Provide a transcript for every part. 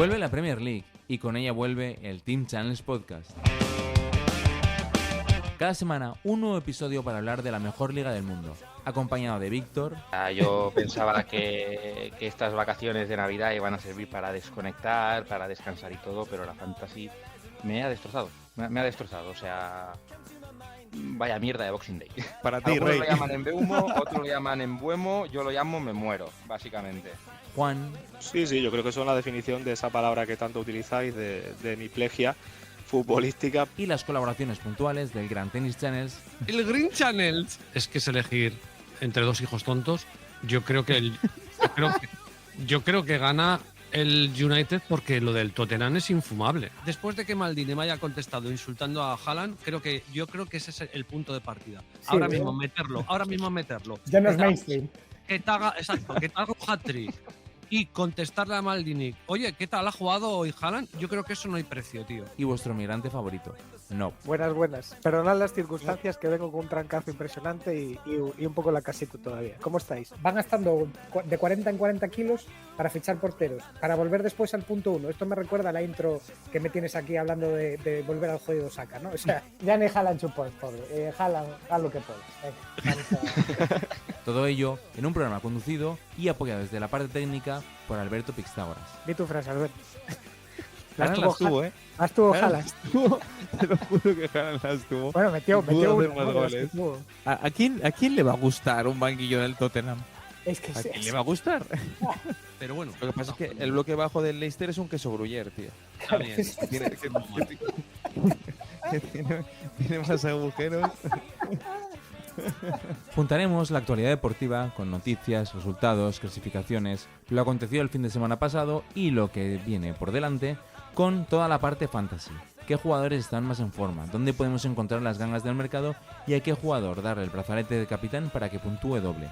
Vuelve la Premier League y con ella vuelve el Team Channels Podcast. Cada semana un nuevo episodio para hablar de la mejor liga del mundo, acompañado de Víctor. Yo pensaba que estas vacaciones de Navidad iban a servir para desconectar, para descansar y todo, pero la Fantasy me ha destrozado. Me ha destrozado, o sea, vaya mierda de Boxing Day. Para ti, Algunos Rey. lo llaman en Beumo, otros lo llaman en Buemo, yo lo llamo me muero, básicamente. Juan. Sí, yo creo que son la definición de esa palabra que tanto utilizáis de hemiplegia futbolística. Y las colaboraciones puntuales del Gran Tennis Channels. El Green Channel es que es elegir entre dos hijos tontos. Yo creo que gana el United porque lo del Tottenham es infumable. Después de que Maldini me haya contestado insultando a Haaland, yo creo que ese es el punto de partida. Sí, ahora ¿verdad? mismo meterlo. Ya no es mainstream. Que te haga un hat-trick y contestarle a Maldini, oye, ¿qué tal ha jugado hoy Haaland? Yo creo que eso no hay precio, tío. Y vuestro migrante favorito. No. Buenas. Perdonad las circunstancias, que vengo con un trancazo impresionante y un poco la casita todavía. ¿Cómo estáis? Van gastando de 40 en 40 kilos para fichar porteros, para volver después al punto 1. Esto me recuerda a la intro que me tienes aquí hablando de volver al juego de Osaka, ¿no? O sea, ya ni Haaland chupó, pobre. Haaland, haz lo que puedas. Venga, Todo ello en un programa conducido y apoyado desde la parte técnica por Alberto Pixtágoras. Di tu frase, Albert. Haaland las tuvo, ¿eh? Las tuvo Haaland Haaland. las tuvo. Te lo juro que Haaland las tuvo. Bueno, metió Pudo uno, hacer más ¿no? goles. Las que tuvo. ¿A quién le va a gustar un banquillo del Tottenham? Es que ¿A quién le va a gustar? Pero bueno, Lo que pasa es que el bloque bajo del Leicester es un queso gruyere, tío. está bien. Tiene más agujeros. Juntaremos la actualidad deportiva con noticias, resultados, clasificaciones, lo acontecido el fin de semana pasado y lo que viene por delante con toda la parte fantasy. ¿Qué jugadores están más en forma? ¿Dónde podemos encontrar las gangas del mercado? ¿Y a qué jugador darle el brazalete de capitán para que puntúe doble?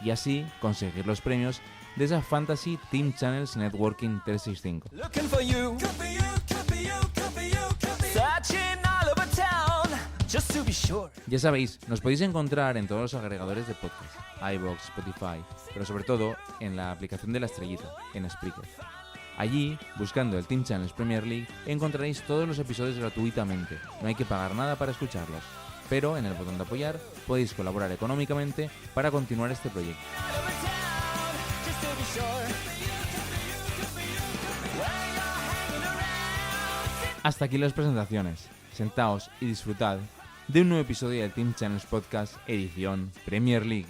Y así conseguir los premios de esa Fantasy Team Channels Networking 365. Looking for you. Searching all over town, just to be sure. Ya sabéis, nos podéis encontrar en todos los agregadores de podcast, iVoox, Spotify, pero sobre todo en la aplicación de La Estrellita, en Spreaker. Allí, buscando el Team Channels Premier League, encontraréis todos los episodios gratuitamente, no hay que pagar nada para escucharlos. Pero en el botón de apoyar podéis colaborar económicamente para continuar este proyecto. All over town, just to be sure. Where you're hanging around. Hasta aquí las presentaciones. Sentaos y disfrutad de un nuevo episodio del Team Channels Podcast edición Premier League.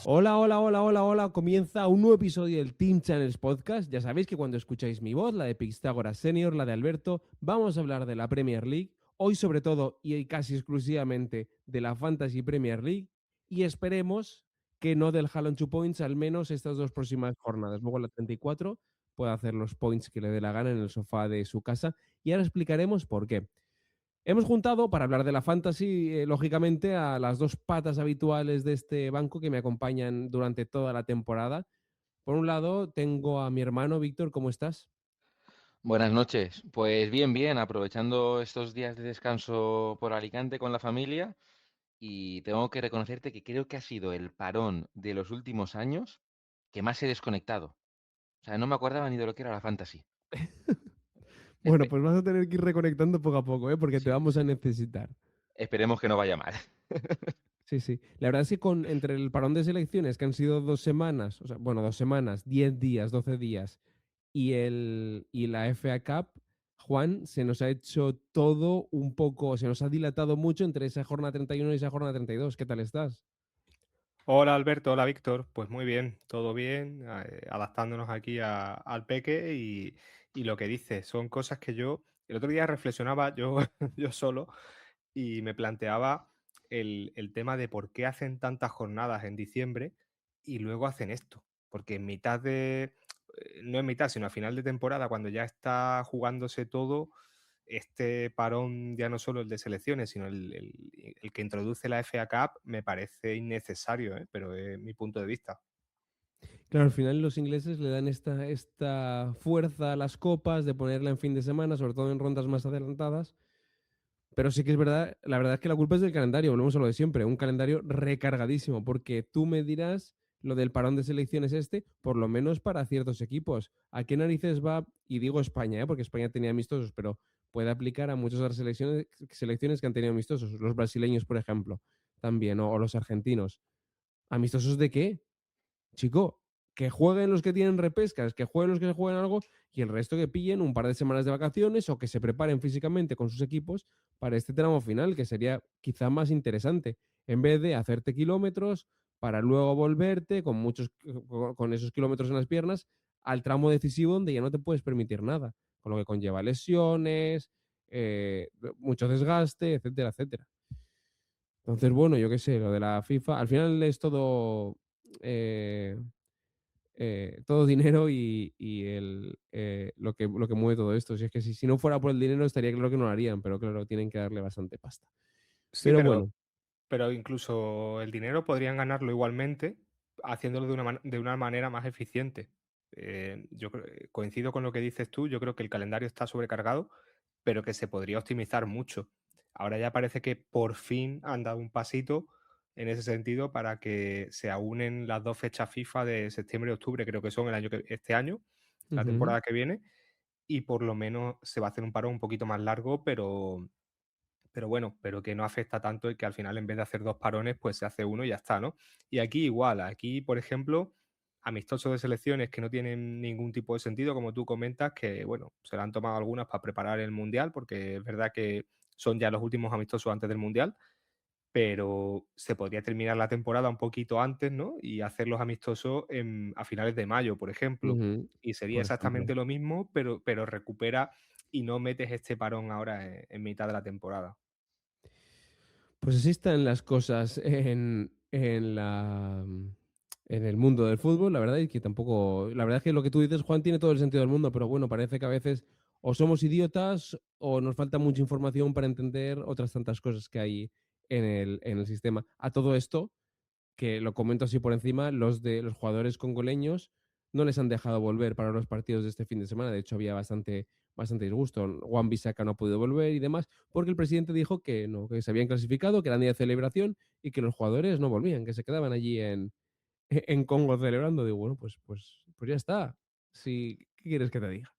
Hola. Comienza un nuevo episodio del Team Channels Podcast. Ya sabéis que cuando escucháis mi voz, la de Pixtágoras Senior, la de Alberto, vamos a hablar de la Premier League. Hoy sobre todo y casi exclusivamente de la Fantasy Premier League. Y esperemos que no del Haaland 2 Points, al menos estas dos próximas jornadas. Luego la 34 puede hacer los points que le dé la gana en el sofá de su casa. Y ahora explicaremos por qué. Hemos juntado para hablar de la Fantasy, lógicamente, a las dos patas habituales de este banco que me acompañan durante toda la temporada. Por un lado, tengo a mi hermano Víctor, ¿cómo estás? Buenas noches, pues bien, aprovechando estos días de descanso por Alicante con la familia y tengo que reconocerte que creo que ha sido el parón de los últimos años que más he desconectado. O sea, no me acordaba ni de lo que era la Fantasy. Bueno, Espe- pues vas a tener que ir reconectando poco a poco, porque Sí. te vamos a necesitar. Esperemos que no vaya mal. Sí. La verdad es que entre el parón de selecciones, que han sido 2 semanas, 2 semanas, 10 días, 12 días, y la FA Cup, Juan, se nos ha hecho todo un poco, se nos ha dilatado mucho entre esa jornada 31 y esa jornada 32. ¿Qué tal estás? Hola Alberto, hola Víctor. Pues muy bien, todo bien, adaptándonos aquí al peque y lo que dices, son cosas que yo el otro día reflexionaba yo, yo solo y me planteaba el tema de por qué hacen tantas jornadas en diciembre y luego hacen esto. Porque en mitad no en mitad, sino a final de temporada, cuando ya está jugándose todo, este parón, ya no solo el de selecciones, sino el que introduce la FA Cup, me parece innecesario, pero es mi punto de vista. Claro, al final los ingleses le dan esta fuerza a las copas de ponerla en fin de semana, sobre todo en rondas más adelantadas, Pero sí que es verdad, la verdad es que la culpa es del calendario, volvemos a lo de siempre, un calendario recargadísimo, porque tú me dirás lo del parón de selecciones por lo menos para ciertos equipos. ¿A qué narices va? Y digo España, porque España tenía amistosos, pero puede aplicar a muchas otras selecciones que han tenido amistosos. Los brasileños, por ejemplo, también, o los argentinos. ¿Amistosos de qué? Chico, que jueguen los que tienen repescas, que jueguen los que jueguen algo y el resto que pillen un par de semanas de vacaciones o que se preparen físicamente con sus equipos para este tramo final, que sería quizá más interesante, en vez de hacerte kilómetros para luego volverte con esos kilómetros en las piernas al tramo decisivo donde ya no te puedes permitir nada, con lo que conlleva lesiones, mucho desgaste, etcétera, etcétera. Entonces, bueno, yo qué sé, lo de la FIFA, al final es eh, todo dinero y lo que mueve todo esto. Si es que si no fuera por el dinero estaría claro que no lo harían, pero claro, tienen que darle bastante pasta. Sí, Pero pero, bueno, pero incluso el dinero podrían ganarlo igualmente haciéndolo de una manera más eficiente. Coincido con lo que dices tú, yo creo que el calendario está sobrecargado, pero que se podría optimizar mucho. Ahora ya parece que por fin han dado un pasito en ese sentido para que se aúnen las dos fechas FIFA de septiembre y octubre, creo que son este año, la ujú, temporada que viene, y por lo menos se va a hacer un paro un poquito más largo, pero bueno, pero que no afecta tanto y que al final en vez de hacer 2 parones, pues se hace uno y ya está, ¿no? Y aquí igual, aquí, por ejemplo, amistosos de selecciones que no tienen ningún tipo de sentido, como tú comentas, que bueno, se le han tomado algunas para preparar el Mundial, porque es verdad que son ya los últimos amistosos antes del Mundial, pero se podría terminar la temporada un poquito antes, ¿no? Y hacer los amistosos a finales de mayo, por ejemplo. ujú, Y sería por ejemplo. exactamente lo mismo, pero recupera y no metes este parón ahora en mitad de la temporada. Pues así están las cosas en el mundo del fútbol, la verdad es que tampoco, la verdad es que lo que tú dices, Juan, tiene todo el sentido del mundo, pero bueno, parece que a veces o somos idiotas o nos falta mucha información para entender otras tantas cosas que hay en el sistema. A todo esto, que lo comento así por encima, los jugadores congoleños no les han dejado volver para los partidos de este fin de semana. De hecho, había bastante disgusto. Juan Bisaca no ha podido volver y demás, porque el presidente dijo que no, que se habían clasificado, que era día de celebración y que los jugadores no volvían, que se quedaban allí en Congo celebrando. Digo, bueno, pues ya está. Sí, ¿qué quieres que te diga?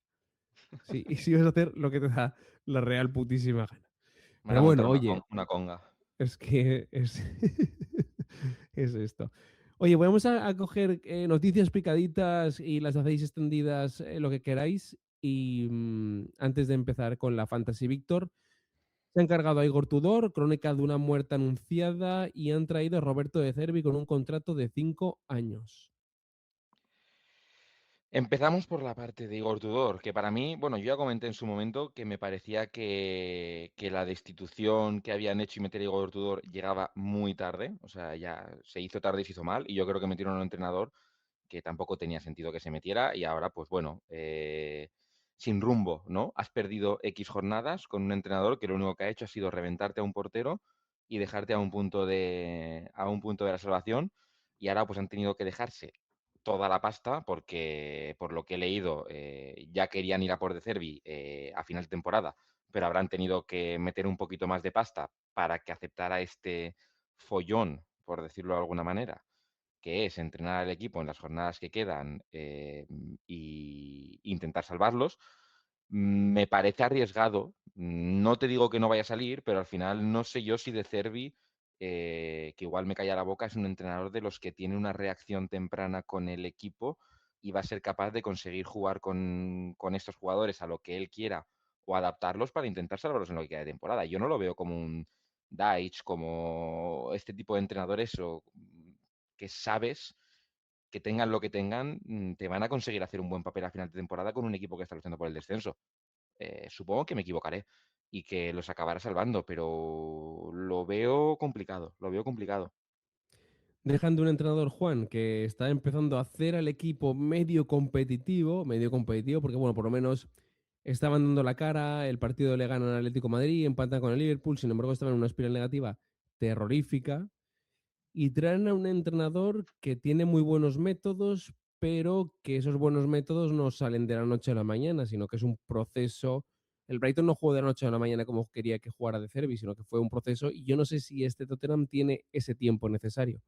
Sí, y si vas a hacer lo que te da la real putísima gana. Van Pero a montar bueno, oye, una conga. es que es, es esto. Oye, vamos a coger noticias picaditas y las hacéis extendidas lo que queráis. Y antes de empezar con la Fantasy Victor, se ha encargado a Igor Tudor, crónica de una muerte anunciada, y han traído a Roberto de Cervi con un contrato de 5 años. Empezamos por la parte de Igor Tudor, que para mí, bueno, yo ya comenté en su momento que me parecía que la destitución que habían hecho y meter a Igor Tudor llegaba muy tarde, o sea, ya se hizo tarde y se hizo mal, y yo creo que metieron a un entrenador que tampoco tenía sentido que se metiera, y ahora, pues bueno, sin rumbo, ¿no? Has perdido X jornadas con un entrenador que lo único que ha hecho ha sido reventarte a un portero y dejarte a un punto de la salvación, y ahora pues han tenido que dejarse toda la pasta porque, por lo que he leído, ya querían ir a por De Cervi a final de temporada, pero habrán tenido que meter un poquito más de pasta para que aceptara este follón, por decirlo de alguna manera, que es entrenar al equipo en las jornadas que quedan y intentar salvarlos. Me parece arriesgado. No te digo que no vaya a salir, pero al final no sé yo si De Cervi, que igual me calla la boca, es un entrenador de los que tiene una reacción temprana con el equipo y va a ser capaz de conseguir jugar con estos jugadores a lo que él quiera o adaptarlos para intentar salvarlos en lo que queda de temporada. Yo no lo veo como un Deitch, como este tipo de entrenadores que sabes que tengan lo que tengan, te van a conseguir hacer un buen papel a final de temporada con un equipo que está luchando por el descenso. Supongo que me equivocaré y que los acabará salvando, pero lo veo complicado, lo veo complicado. Dejan de un entrenador, Juan, que está empezando a hacer al equipo medio competitivo, porque bueno, por lo menos estaban dando la cara, el partido le gana al Atlético de Madrid, empatan con el Liverpool, sin embargo estaban en una espiral negativa terrorífica, y traen a un entrenador que tiene muy buenos métodos, pero que esos buenos métodos no salen de la noche a la mañana, sino que es un proceso el Brighton no jugó de la noche a la mañana como quería que jugara De Zerbi, sino que fue un proceso y yo no sé si este Tottenham tiene ese tiempo necesario.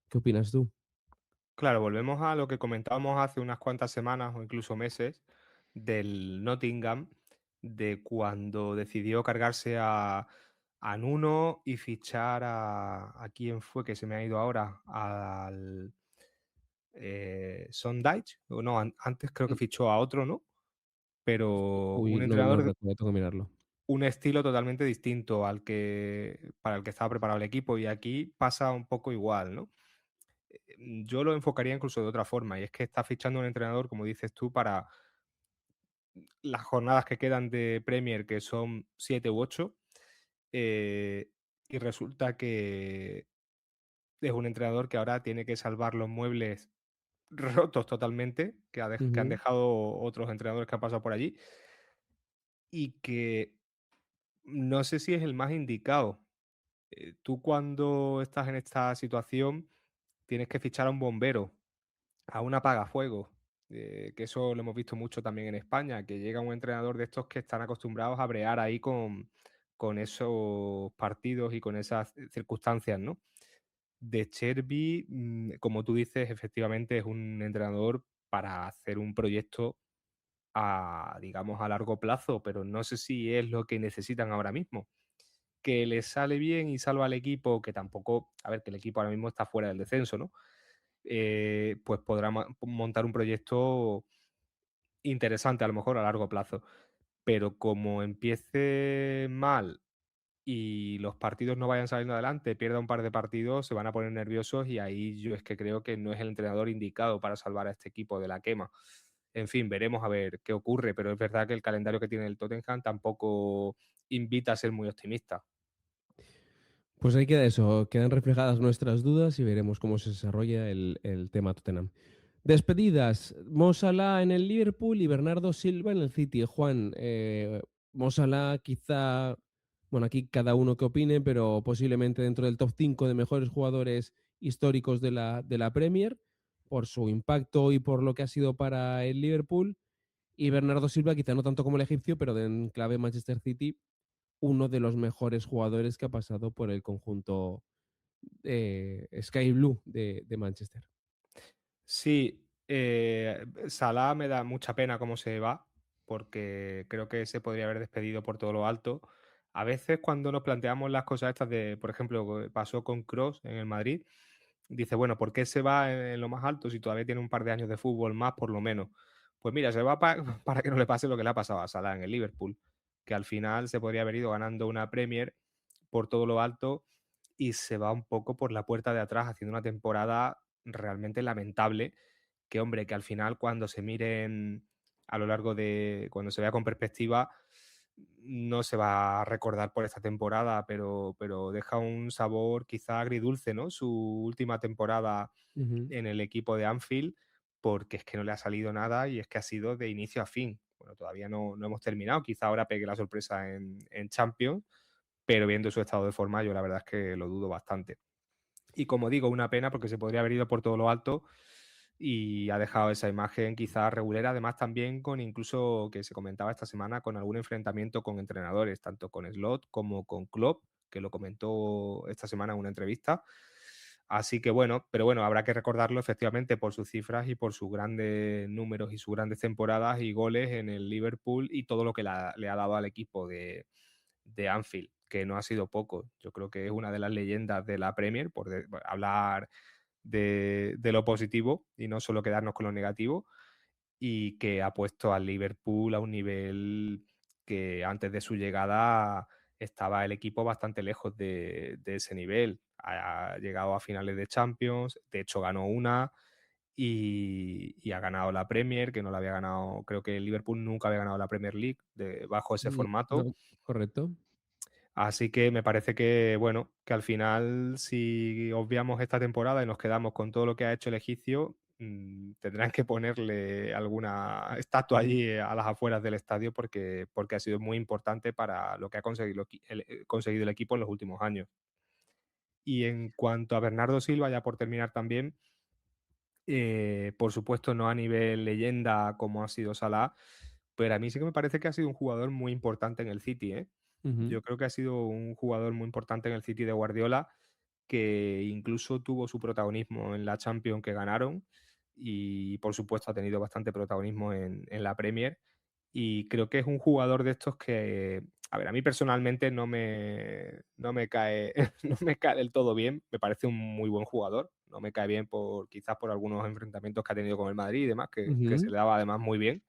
¿Qué opinas tú? Claro, volvemos a lo que comentábamos hace unas cuantas semanas o incluso meses del Nottingham, de cuando decidió cargarse a Nuno y fichar a quién fue que se me ha ido ahora, al Sondage, o no, antes creo que Mm, fichó a otro, ¿no? Pero Uy, un no entrenador, recuerdo, tengo que mirarlo. un estilo totalmente distinto al que para el que estaba preparado el equipo, y aquí pasa un poco igual, ¿no? Yo lo enfocaría incluso de otra forma, y es que está fichando un entrenador, como dices tú, para las jornadas que quedan de Premier, que son 7 u 8, y resulta que es un entrenador que ahora tiene que salvar los muebles rotos totalmente, que han Ujú. dejado otros entrenadores que han pasado por allí, y que no sé si es el más indicado. Tú cuando estás en esta situación tienes que fichar a un bombero, a un apagafuegos, que eso lo hemos visto mucho también en España, que llega un entrenador de estos que están acostumbrados a brear ahí con esos partidos y con esas circunstancias, ¿no? De Cherby, como tú dices, efectivamente es un entrenador para hacer un proyecto digamos, a largo plazo, pero no sé si es lo que necesitan ahora mismo. Que les sale bien y salva al equipo, que tampoco, a ver, que el equipo ahora mismo está fuera del descenso, ¿no? Pues podrá montar un proyecto interesante a lo mejor a largo plazo. Pero como empiece mal y los partidos no vayan saliendo adelante, pierda un par de partidos, se van a poner nerviosos, y ahí yo es que creo que no es el entrenador indicado para salvar a este equipo de la quema. En fin, veremos a ver qué ocurre, pero es verdad que el calendario que tiene el Tottenham tampoco invita a ser muy optimista. Pues ahí queda eso, quedan reflejadas nuestras dudas y veremos cómo se desarrolla el tema Tottenham. Despedidas, Mo Salah en el Liverpool y Bernardo Silva en el City. Juan, Mo Salah quizá, bueno, aquí cada uno que opine, pero posiblemente dentro del top 5 de mejores jugadores históricos de la Premier, por su impacto y por lo que ha sido para el Liverpool. Y Bernardo Silva, quizá no tanto como el egipcio, pero en clave Manchester City, uno de los mejores jugadores que ha pasado por el conjunto Sky Blue de Manchester. Sí, Salah me da mucha pena cómo se va, porque creo que se podría haber despedido por todo lo alto. A veces cuando nos planteamos las cosas estas de, por ejemplo, pasó con Cross en el Madrid, dice, bueno, ¿por qué se va en lo más alto si todavía tiene un par de años de fútbol más, por lo menos? Pues mira, se va para que no le pase lo que le ha pasado a Salah en el Liverpool, que al final se podría haber ido ganando una Premier por todo lo alto y se va un poco por la puerta de atrás haciendo una temporada realmente lamentable, que hombre, que al final cuando se miren a lo largo de, cuando se vea con perspectiva, no se va a recordar por esta temporada, pero deja un sabor quizá agridulce, ¿no? Su última temporada Ujú. en el equipo de Anfield, porque es que no le ha salido nada y es que ha sido de inicio a fin. Bueno, todavía no hemos terminado, quizá ahora pegue la sorpresa en Champions, pero viendo su estado de forma, yo la verdad es que lo dudo bastante. Y como digo, una pena porque se podría haber ido por todo lo alto y ha dejado esa imagen quizá regulera, además también con incluso que se comentaba esta semana con algún enfrentamiento con entrenadores, tanto con Slot como con Klopp, que lo comentó esta semana en una entrevista. Así que bueno, pero bueno, habrá que recordarlo efectivamente por sus cifras y por sus grandes números y sus grandes temporadas y goles en el Liverpool y todo lo que le ha dado al equipo de Anfield, que no ha sido poco. Yo creo que es una de las leyendas de la Premier, por hablar de lo positivo y no solo quedarnos con lo negativo, y que ha puesto al Liverpool a un nivel que antes de su llegada estaba el equipo bastante lejos de ese nivel. Ha llegado a finales de Champions, de hecho ganó una y ha ganado la Premier, que no la había ganado, creo que el Liverpool nunca había ganado la Premier League bajo ese formato. No, correcto. Así que me parece que, bueno, que al final, si obviamos esta temporada y nos quedamos con todo lo que ha hecho el egipcio, tendrán que ponerle alguna estatua allí a las afueras del estadio porque ha sido muy importante para lo que ha conseguido el equipo en los últimos años. Y en cuanto a Bernardo Silva, ya por terminar también, por supuesto no a nivel leyenda como ha sido Salah, pero a mí sí que me parece que ha sido un jugador muy importante en el City, ¿eh? Ujú. Yo creo que ha sido un jugador muy importante en el City de Guardiola, que incluso tuvo su protagonismo en la Champions que ganaron y, por supuesto, ha tenido bastante protagonismo en la Premier. Y creo que es un jugador de estos que, a ver, a mí personalmente no me cae, no me cae del todo bien. Me parece un muy buen jugador. No me cae bien quizás por algunos enfrentamientos que ha tenido con el Madrid y demás, que se Ujú. le daba además muy bien.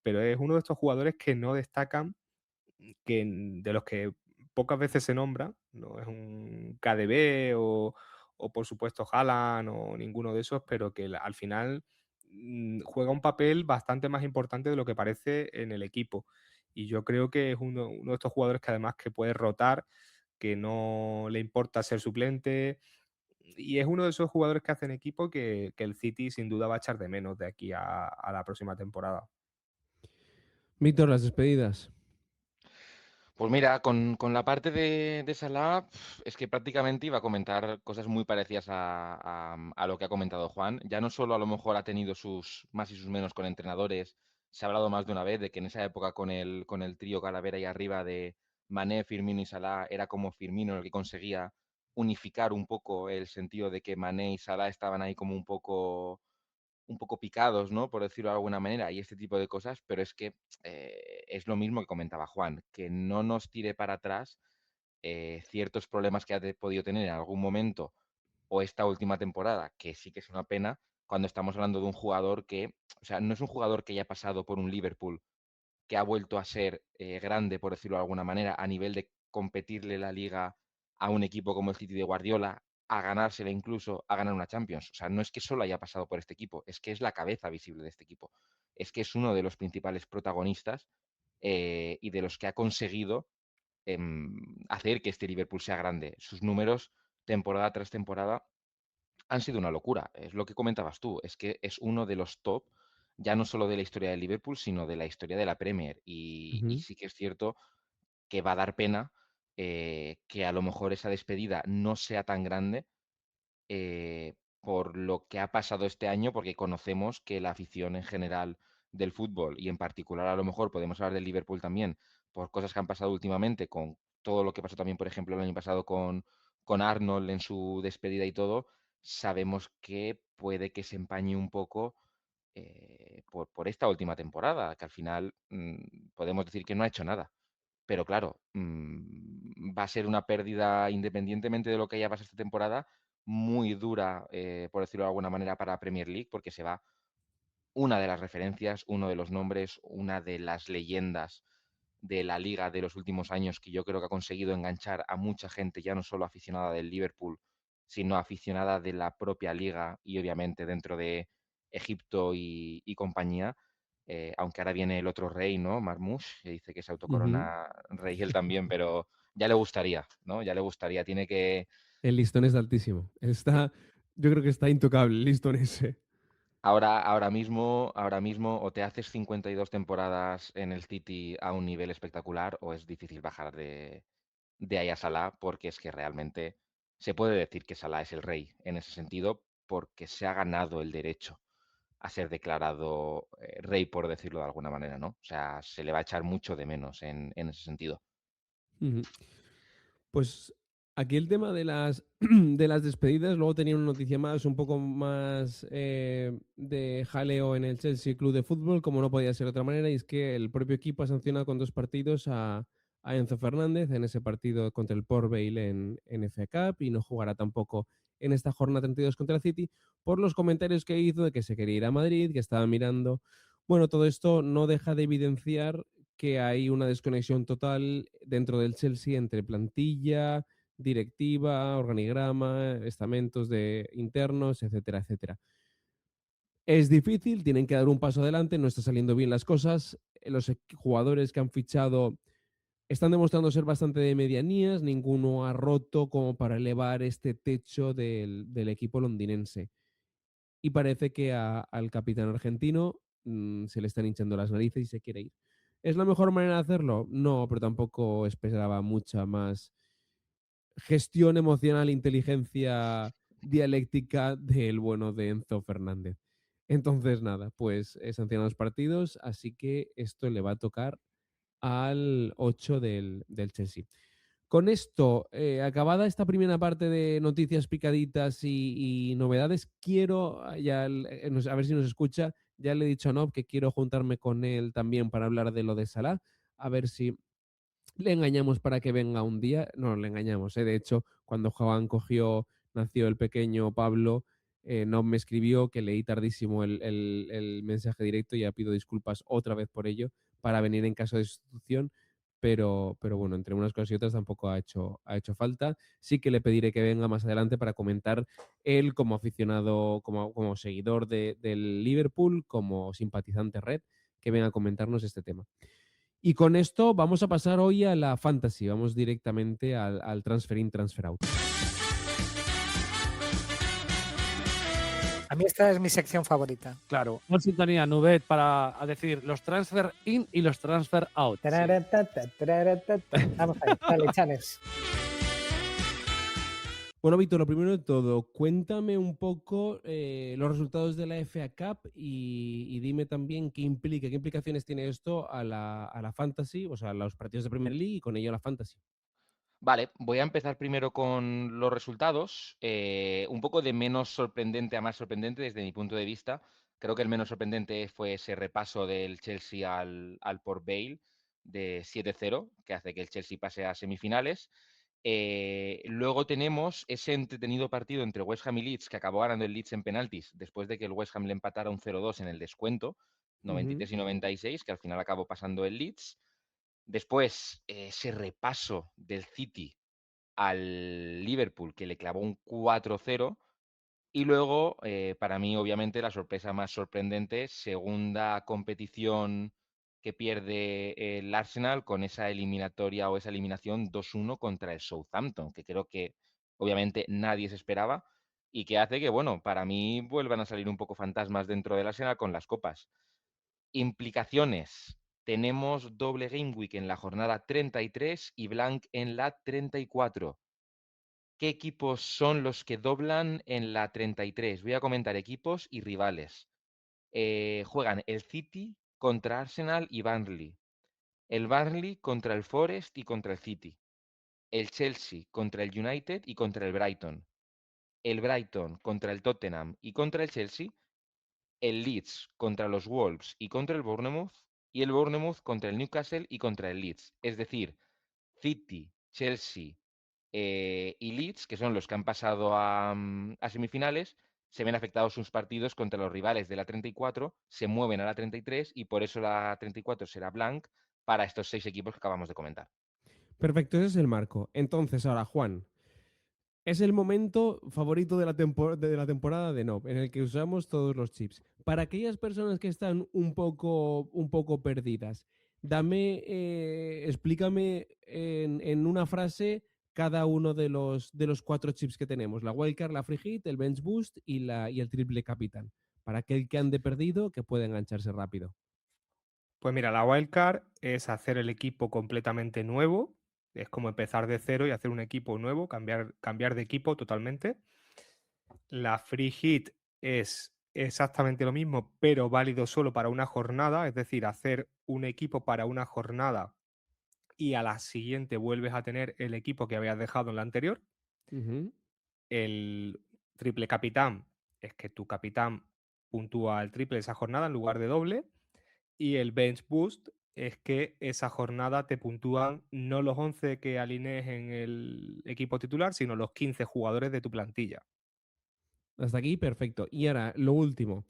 Pero es uno de estos jugadores que no destacan, de los que pocas veces se nombra, no es un KDB o por supuesto Haaland o ninguno de esos, pero que al final juega un papel bastante más importante de lo que parece en el equipo. Y yo creo que es uno de estos jugadores que además que puede rotar, que no le importa ser suplente, y es uno de esos jugadores que hacen equipo que el City sin duda va a echar de menos de aquí a la próxima temporada. Víctor, las despedidas. Pues mira, con la parte de Salah, es que prácticamente iba a comentar cosas muy parecidas a lo que ha comentado Juan. Ya no solo a lo mejor ha tenido sus más y sus menos con entrenadores, se ha hablado más de una vez de que en esa época con el trío Calavera ahí arriba de Mané, Firmino y Salah, era como Firmino el que conseguía unificar un poco el sentido de que Mané y Salah estaban ahí como un poco picados, ¿no? Por decirlo de alguna manera, y este tipo de cosas, pero es que es lo mismo que comentaba Juan, que no nos tire para atrás ciertos problemas que ha podido tener en algún momento o esta última temporada, que sí que es una pena cuando estamos hablando de un jugador que, o sea, no es un jugador que haya pasado por un Liverpool, que ha vuelto a ser grande, por decirlo de alguna manera, a nivel de competirle la liga a un equipo como el City de Guardiola, a ganársela incluso, a ganar una Champions. O sea, no es que solo haya pasado por este equipo, es que es la cabeza visible de este equipo. Es que es uno de los principales protagonistas y de los que ha conseguido hacer que este Liverpool sea grande. Sus números, temporada tras temporada, han sido una locura. Es lo que comentabas tú, es que es uno de los top, ya no solo de la historia del Liverpool, sino de la historia de la Premier. Y Ujú. sí que es cierto que va a dar pena que a lo mejor esa despedida no sea tan grande por lo que ha pasado este año, porque conocemos que la afición en general del fútbol y en particular a lo mejor podemos hablar del Liverpool también, por cosas que han pasado últimamente, con todo lo que pasó también, por ejemplo, el año pasado con Arnold en su despedida y todo, sabemos que puede que se empañe un poco por esta última temporada, que al final podemos decir que no ha hecho nada. Pero claro, va a ser una pérdida, independientemente de lo que haya pasado esta temporada, muy dura, por decirlo de alguna manera, para Premier League, porque se va una de las referencias, uno de los nombres, una de las leyendas de la liga de los últimos años que yo creo que ha conseguido enganchar a mucha gente, ya no solo aficionada del Liverpool, sino aficionada de la propia liga y obviamente dentro de Egipto y compañía. Aunque ahora viene el otro rey, ¿no? Marmoush, que dice que se Ujú. autocorona rey él también, pero ya le gustaría, ¿no? Ya le gustaría. Tiene que, El listón es altísimo. Yo creo que está intocable el listón ese. ahora mismo o te haces 52 temporadas en el City a un nivel espectacular o es difícil bajar de ahí a Salah porque es que realmente se puede decir que Salah es el rey en ese sentido porque se ha ganado el derecho a ser declarado rey, por decirlo de alguna manera, ¿no? O sea, se le va a echar mucho de menos en ese sentido. Ujú. Pues aquí el tema de de las despedidas, luego tenía una noticia más, un poco más de jaleo en el Chelsea Club de Fútbol, como no podía ser de otra manera, y es que el propio equipo ha sancionado con 2 partidos a Enzo Fernández en ese partido contra el Port Vale en FA Cup y no jugará tampoco en esta jornada 32 contra el City por los comentarios que hizo de que se quería ir a Madrid, que estaba mirando. Bueno, todo esto no deja de evidenciar que hay una desconexión total dentro del Chelsea entre plantilla, directiva, organigrama, estamentos internos, etcétera, etcétera. Es difícil, tienen que dar un paso adelante, no está saliendo bien las cosas. Los jugadores que han fichado están demostrando ser bastante de medianías, ninguno ha roto como para elevar este techo del equipo londinense. Y parece que al capitán argentino se le están hinchando las narices y se quiere ir. ¿Es la mejor manera de hacerlo? No, pero tampoco esperaba mucha más gestión emocional, inteligencia dialéctica del bueno de Enzo Fernández. Entonces, nada, pues sancionados partidos, así que esto le va a tocar al 8 del Chelsea. Con esto, acabada esta primera parte de noticias picaditas y novedades, quiero, a ver si nos escucha, ya le he dicho a Nob que quiero juntarme con él también para hablar de lo de Salah, a ver si le engañamos para que venga un día. No, le engañamos, ¿eh? De hecho, cuando Juan nació el pequeño Pablo, Nob me escribió que leí tardísimo el mensaje directo y ya pido disculpas otra vez por ello para venir en caso de sustitución. Pero bueno, entre unas cosas y otras tampoco ha hecho falta. Sí que le pediré que venga más adelante para comentar él como aficionado, como seguidor del Liverpool, como simpatizante red, que venga a comentarnos este tema. Y con esto vamos a pasar hoy a la fantasy, vamos directamente al transfer in, transfer out. A mí esta es mi sección favorita. Claro, una sintonía Nubet para decir los transfer in y los transfer out. Sí. Vamos ahí, dale, Chanes. Bueno, Víctor, lo primero de todo, cuéntame un poco los resultados de la FA Cup y dime también qué implicaciones tiene esto a la fantasy, o sea, a los partidos de Premier League y con ello a la fantasy. Vale, voy a empezar primero con los resultados, un poco de menos sorprendente a más sorprendente desde mi punto de vista. Creo que el menos sorprendente fue ese repaso del Chelsea al Port Vale de 7-0, que hace que el Chelsea pase a semifinales. Luego tenemos ese entretenido partido entre West Ham y Leeds, que acabó ganando el Leeds en penaltis, después de que el West Ham le empatara un 0-2 en el descuento, 93 y 96, que al final acabó pasando el Leeds. Después, ese repaso del City al Liverpool, que le clavó un 4-0. Y luego, para mí, obviamente, la sorpresa más sorprendente, segunda competición que pierde el Arsenal con esa eliminatoria o esa eliminación 2-1 contra el Southampton, que creo que obviamente nadie se esperaba y que hace que, bueno, para mí vuelvan a salir un poco fantasmas dentro del Arsenal con las copas. Implicaciones. Tenemos doble Game Week en la jornada 33 y blank en la 34. ¿Qué equipos son los que doblan en la 33? Voy a comentar equipos y rivales. Juegan el City contra Arsenal y Burnley. El Burnley contra el Forest y contra el City. El Chelsea contra el United y contra el Brighton. El Brighton contra el Tottenham y contra el Chelsea. El Leeds contra los Wolves y contra el Bournemouth. Y el Bournemouth contra el Newcastle y contra el Leeds. Es decir, City, Chelsea, y Leeds, que son los que han pasado a semifinales, se ven afectados sus partidos contra los rivales de la 34, se mueven a la 33 y por eso la 34 será blank para estos 6 equipos que acabamos de comentar. Perfecto, ese es el marco. Entonces, ahora, Juan, es el momento favorito de la temporada de Nob, en el que usamos todos los chips. Para aquellas personas que están un poco perdidas, explícame en una frase cada uno de los 4 chips que tenemos: la Wildcard, la Free Hit, el Bench Boost y el Triple Capitán. Para aquel que ande perdido, que pueda engancharse rápido. Pues mira, la wildcard es hacer el equipo completamente nuevo, es como empezar de cero y hacer un equipo nuevo, cambiar de equipo totalmente. La free hit es exactamente lo mismo, pero válido solo para una jornada, es decir, hacer un equipo para una jornada y a la siguiente vuelves a tener el equipo que habías dejado en la anterior. Ujú. El triple capitán es que tu capitán puntúa el triple esa jornada en lugar de doble. Y el bench boost es que esa jornada te puntúan no los 11 que alinees en el equipo titular, sino los 15 jugadores de tu plantilla. Hasta aquí, perfecto. Y ahora, lo último.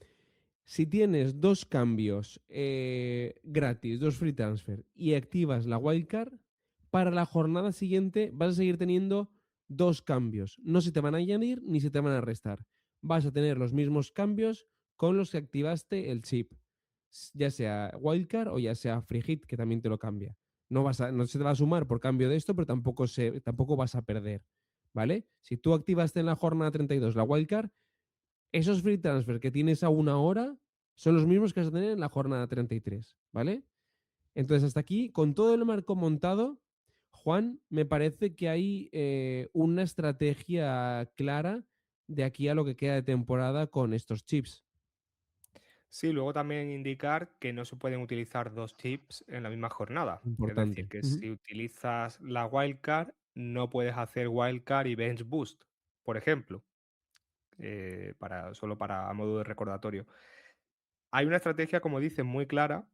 Si tienes 2 cambios gratis, 2 free transfer, y activas la wildcard, para la jornada siguiente vas a seguir teniendo 2 cambios. No se te van a añadir ni se te van a restar. Vas a tener los mismos cambios con los que activaste el chip, ya sea wildcard o ya sea free hit, que también te lo cambia. No se te va a sumar por cambio de esto, pero tampoco vas a perder, ¿vale? Si tú activaste en la jornada 32 la wildcard, esos free transfer que tienes a una hora son los mismos que vas a tener en la jornada 33, ¿vale? Entonces, hasta aquí, con todo el marco montado, Juan, me parece que hay una estrategia clara de aquí a lo que queda de temporada con estos chips. Sí, luego también indicar que no se pueden utilizar dos chips en la misma jornada. Es decir, Importante. que Ujú. si utilizas la wildcard, no puedes hacer wildcard y bench boost, por ejemplo, solo para a modo de recordatorio. Hay una estrategia, como dices, muy clara,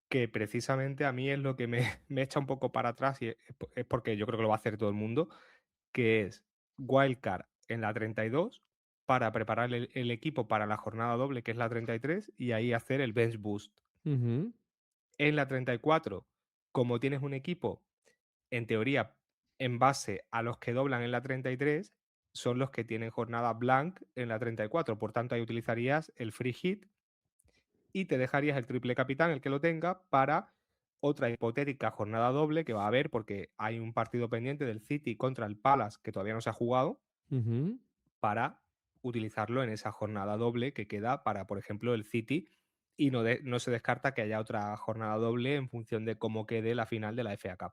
que precisamente a mí es lo que me, me echa un poco para atrás y es porque yo creo que lo va a hacer todo el mundo, que es wildcard en la 32 para preparar el equipo para la jornada doble, que es la 33, y ahí hacer el bench boost. Ujú. En la 34, como tienes un equipo, en teoría, en base a los que doblan en la 33, son los que tienen jornada blank en la 34. Por tanto, ahí utilizarías el free hit y te dejarías el triple capitán, el que lo tenga, para otra hipotética jornada doble que va a haber, porque hay un partido pendiente del City contra el Palace que todavía no se ha jugado, Ujú. para utilizarlo en esa jornada doble que queda para, por ejemplo, el City. Y no se descarta que haya otra jornada doble en función de cómo quede la final de la FA Cup.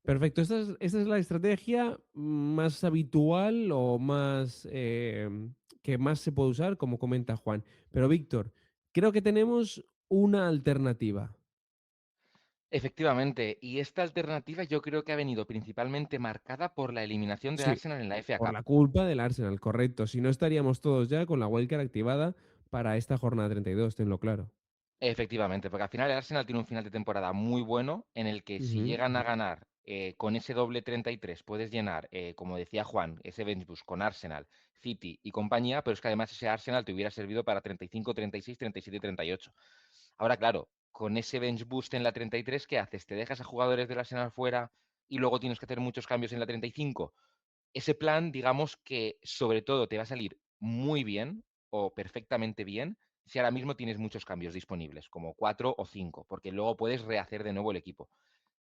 Perfecto. Esta es la estrategia más habitual o más que más se puede usar, como comenta Juan. Pero Víctor, creo que tenemos una alternativa. Efectivamente, y esta alternativa yo creo que ha venido principalmente marcada por la eliminación de Sí, Arsenal en la FA por Cup. la culpa del Arsenal, correcto. Si no estaríamos todos ya con la wildcard activada para esta jornada 32, tenlo claro. Efectivamente, porque al final el Arsenal tiene un final de temporada muy bueno en el que si Ujú. llegan a ganar con ese doble 33 puedes llenar, como decía Juan, ese bench boost con Arsenal, City y compañía, pero es que además ese Arsenal te hubiera servido para 35, 36, 37 y 38. Ahora, claro, con ese bench boost en la 33, ¿qué haces? ¿Te dejas a jugadores del Arsenal fuera y luego tienes que hacer muchos cambios en la 35? Ese plan, digamos que sobre todo te va a salir muy bien o perfectamente bien si ahora mismo tienes muchos cambios disponibles, como 4 o 5, porque luego puedes rehacer de nuevo el equipo.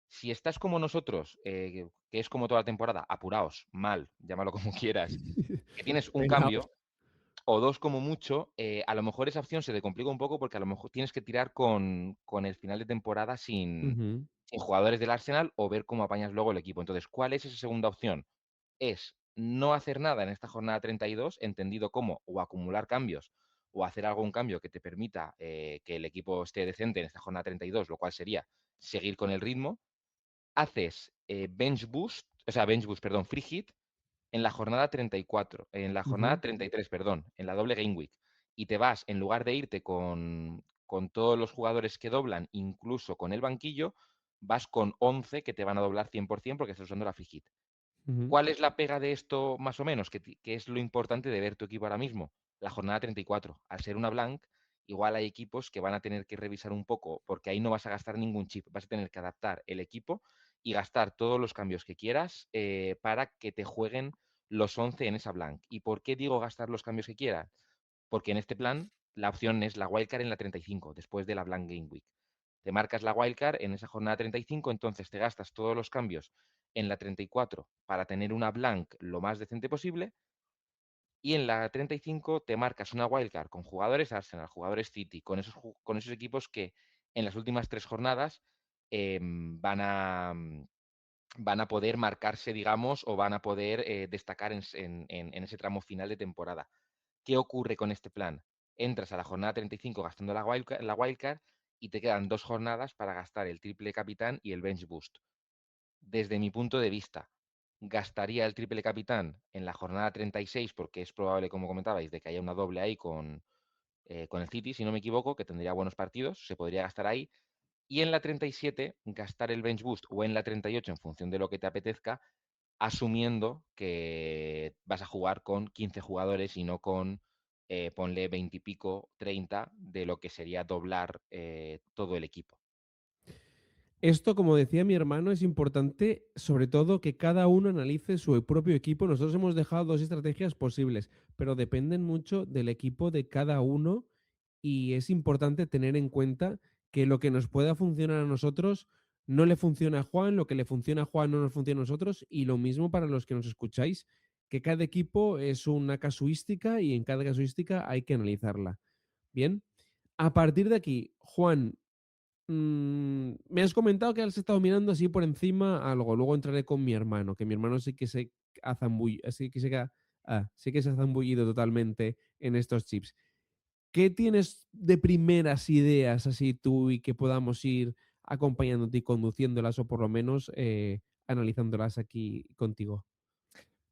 Si estás como nosotros, que es como toda la temporada, apuraos, mal, llámalo como quieras, que tienes un Venga. cambio o dos como mucho, a lo mejor esa opción se te complica un poco porque a lo mejor tienes que tirar con el final de temporada Ujú. sin jugadores del Arsenal o ver cómo apañas luego el equipo. Entonces, ¿cuál es esa segunda opción? Es no hacer nada en esta jornada 32, entendido como o acumular cambios o hacer algún cambio que te permita que el equipo esté decente en esta jornada 32, lo cual sería seguir con el ritmo. Haces bench boost, perdón, free hit en la jornada 34, en la jornada Ujú. 33, perdón, en la doble game week. Y te vas, en lugar de irte con todos los jugadores que doblan, incluso con el banquillo, vas con 11 que te van a doblar 100% porque estás usando la free hit. Ujú. ¿Cuál es la pega de esto más o menos? ¿Qué es lo importante de ver tu equipo ahora mismo? La jornada 34. Al ser una blank, igual hay equipos que van a tener que revisar un poco porque ahí no vas a gastar ningún chip, vas a tener que adaptar el equipo y gastar todos los cambios que quieras para que te jueguen los 11 en esa blank. ¿Y por qué digo gastar los cambios que quieras? Porque en este plan la opción es la wildcard en la 35, después de la blank game week. Te marcas la wildcard en esa jornada 35, entonces te gastas todos los cambios en la 34 para tener una blank lo más decente posible. Y en la 35 te marcas una wildcard con jugadores Arsenal, jugadores City, con esos equipos que en las últimas 3 jornadas van a poder marcarse, digamos, o van a poder destacar en ese tramo final de temporada. ¿Qué ocurre con este plan? Entras a la jornada 35 gastando la wildcard y te quedan 2 jornadas para gastar el triple capitán y el bench boost. Desde mi punto de vista, gastaría el triple capitán en la jornada 36 porque es probable, como comentabais, de que haya una doble ahí con el City, si no me equivoco, que tendría buenos partidos, se podría gastar ahí. Y en la 37, gastar el bench boost o en la 38 en función de lo que te apetezca, asumiendo que vas a jugar con 15 jugadores y no con, ponle 20 y pico, 30, de lo que sería doblar todo el equipo. Esto, como decía mi hermano, es importante, sobre todo, que cada uno analice su propio equipo. Nosotros hemos dejado dos estrategias posibles, pero dependen mucho del equipo de cada uno y es importante tener en cuenta que lo que nos pueda funcionar a nosotros no le funciona a Juan, lo que le funciona a Juan no nos funciona a nosotros y lo mismo para los que nos escucháis, que cada equipo es una casuística y en cada casuística hay que analizarla. Bien, a partir de aquí, Juan, me has comentado que has estado mirando así por encima algo. Luego entraré con mi hermano, que mi hermano sí que se ha sí que se ha zambullido totalmente en estos chips. ¿Qué tienes de primeras ideas así tú y que podamos ir acompañándote y conduciéndolas o por lo menos analizándolas aquí contigo?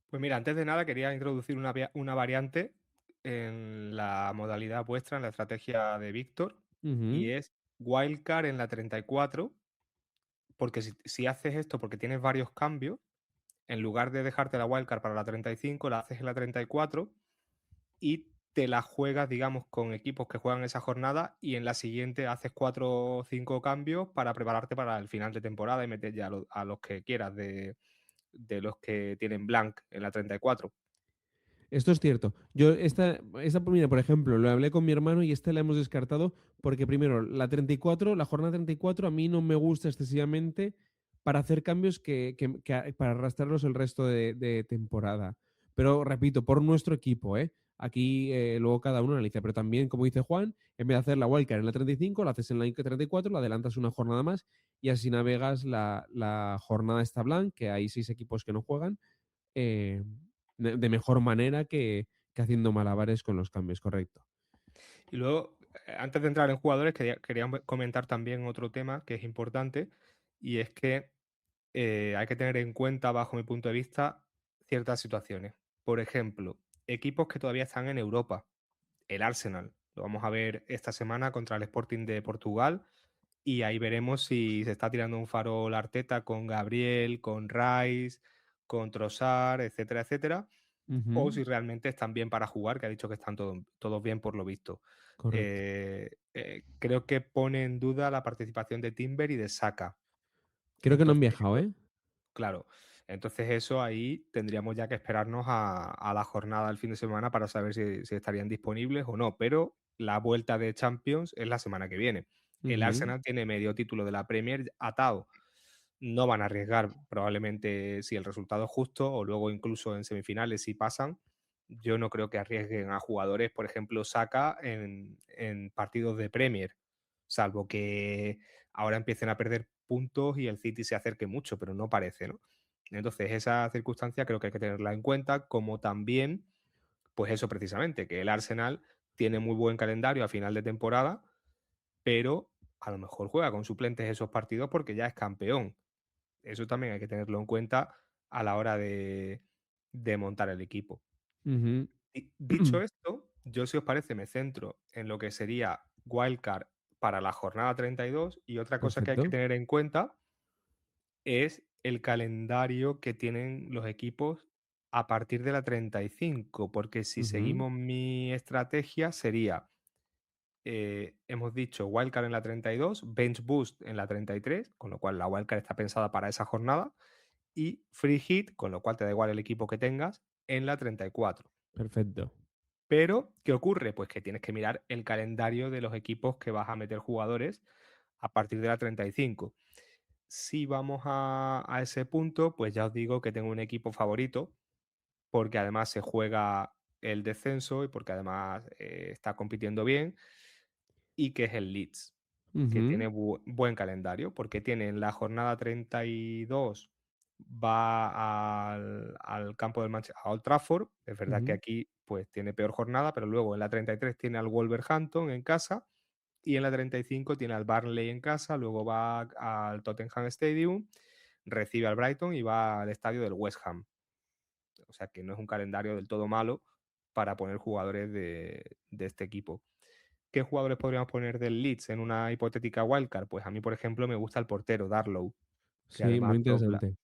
Pues mira, antes de nada quería introducir una variante en la modalidad vuestra, en la estrategia de Víctor, y Ujú. es wildcard en la 34, porque si haces esto porque tienes varios cambios, en lugar de dejarte la wildcard para la 35, la haces en la 34 y te la juegas, digamos, con equipos que juegan esa jornada y en la siguiente haces 4 o 5 cambios para prepararte para el final de temporada y meter ya a los que quieras de los que tienen blank en la 34. Esto es cierto. Yo mira, por ejemplo, lo hablé con mi hermano y esta la hemos descartado porque primero, la jornada 34 a mí no me gusta excesivamente para hacer cambios para arrastrarlos el resto de temporada. Pero repito, por nuestro equipo, ¿eh? Aquí luego cada uno analiza, pero también, como dice Juan, en vez de hacer la wildcard en la 35, la haces en la 34, la adelantas una jornada más y así navegas la jornada esta blank, que hay 6 equipos que no juegan, eh, de mejor manera que haciendo malabares con los cambios, correcto. Y luego, antes de entrar en jugadores, quería comentar también otro tema que es importante y es que hay que tener en cuenta, bajo mi punto de vista, ciertas situaciones. Por ejemplo, equipos que todavía están en Europa. El Arsenal. Lo vamos a ver esta semana contra el Sporting de Portugal y ahí veremos si se está tirando un farol Arteta con Gabriel, con Rice, con Trossard, etcétera, etcétera, o Ujú, si realmente están bien para jugar, que ha dicho que están todos bien por lo visto. correcto. Creo que pone en duda la participación de Timber y de Saka. Creo que no han Entonces, viajado, ¿eh? claro, entonces eso ahí tendríamos ya que esperarnos a la jornada del fin de semana para saber si estarían disponibles o no, pero la vuelta de Champions es la semana que viene. El Ujú, Arsenal tiene medio título de la Premier atado. No van a arriesgar probablemente si el resultado es justo o luego incluso en semifinales si pasan. Yo no creo que arriesguen a jugadores, por ejemplo, Saka en partidos de Premier, salvo que ahora empiecen a perder puntos y el City se acerque mucho, pero no parece, ¿no? Entonces, esa circunstancia creo que hay que tenerla en cuenta, como también, pues eso precisamente, que el Arsenal tiene muy buen calendario a final de temporada, pero a lo mejor juega con suplentes esos partidos porque ya es campeón. Eso también hay que tenerlo en cuenta a la hora de montar el equipo. ujú. Dicho esto, yo si os parece me centro en lo que sería wildcard para la jornada 32 y otra cosa que hay que Perfecto. tener en cuenta es el calendario que tienen los equipos a partir de la 35, porque si Ujú, seguimos mi estrategia sería, hemos dicho wildcard en la 32, bench boost en la 33, con lo cual la wildcard está pensada para esa jornada, y free hit, con lo cual te da igual el equipo que tengas, en la 34. perfecto. Pero, ¿qué ocurre? Pues que tienes que mirar el calendario de los equipos que vas a meter jugadores a partir de la 35. Si vamos a ese punto, pues ya os digo que tengo un equipo favorito, porque además se juega el descenso y porque además está compitiendo bien, y que es el Leeds, que Ujú, tiene buen calendario, porque tiene en la jornada 32 va al campo del Manchester, a Old Trafford. Es verdad que ujú. aquí pues tiene peor jornada, pero luego en la 33 tiene al Wolverhampton en casa y en la 35 tiene al Burnley en casa, luego va al Tottenham Stadium, recibe al Brighton y va al estadio del West Ham. O sea que no es un calendario del todo malo para poner jugadores de este equipo. ¿Qué jugadores podríamos poner del Leeds en una hipotética wildcard? Pues a mí, por ejemplo, me gusta el portero, Darlow, que Sí, muy además interesante.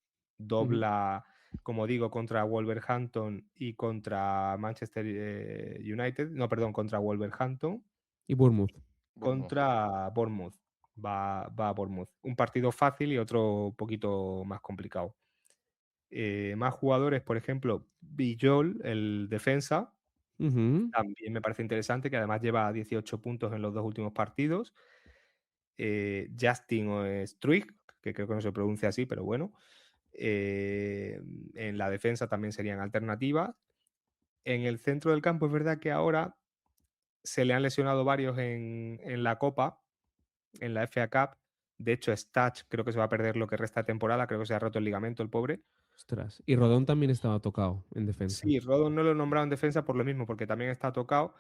Ujú. dobla, como digo, contra Wolverhampton y contra Manchester United, no, perdón, contra Wolverhampton, Y Bournemouth. Bournemouth. contra Bournemouth. Va a Bournemouth. Un partido fácil y otro un poquito más complicado. Más jugadores, por ejemplo, Bijol, el defensa, Ujú, también me parece interesante, que además lleva 18 puntos en los dos últimos partidos. Justin Struijk, que creo que no se pronuncia así, pero bueno. En la defensa también serían alternativas. En el centro del campo es verdad que ahora se le han lesionado varios en la Copa, en la FA Cup. De hecho, Stach creo que se va a perder lo que resta de temporada, creo que se ha roto el ligamento el pobre. ostras. Y Rodón también estaba tocado en defensa. Sí, Rodon no lo he nombrado en defensa por lo mismo, porque también está tocado.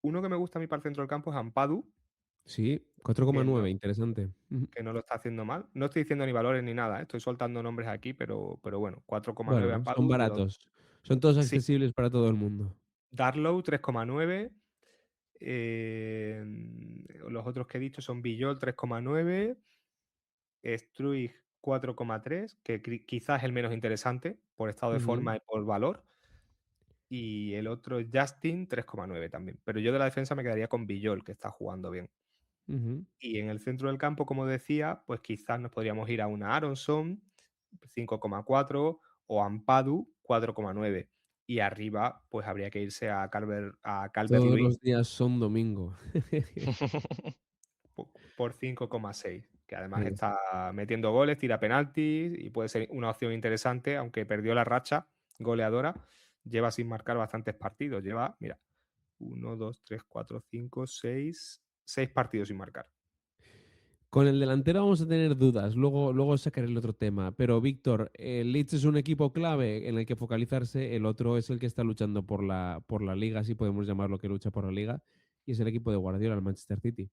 Uno que me gusta a mí para el centro del campo es Ampadu, Sí, que 4,9, interesante. Ujú. que no lo está haciendo mal. No estoy diciendo ni valores ni nada, estoy soltando nombres aquí, pero bueno, 4,9 Bueno, son Ampadu. baratos. Son todos Sí, accesibles para todo el mundo. Darlow 3,9. Los otros que he dicho son Villol 3,9. Struij 4,3, que quizás es el menos interesante por estado de Ujú, forma y por valor. Y el otro es Justin 3,9 también. Pero yo de la defensa me quedaría con Villol, que está jugando bien. ujú. Y en el centro del campo, como decía, pues quizás nos podríamos ir a una Aronson 5,4 o Ampadu 4,9. Y arriba, pues habría que irse a Todos Calvert-Lewin los días son domingo. por 5,6, que además Sí. está metiendo goles, tira penaltis y puede ser una opción interesante, aunque perdió la racha goleadora, lleva sin marcar bastantes partidos. Lleva, mira, 1, 2, 3, 4, 5, 6 partidos sin marcar. Con el delantero vamos a tener dudas, luego sacaré el otro tema. Pero Víctor, el Leeds es un equipo clave en el que focalizarse, el otro es el que está luchando por la liga, si podemos llamarlo que lucha por la liga, y es el equipo de Guardiola, el Manchester City.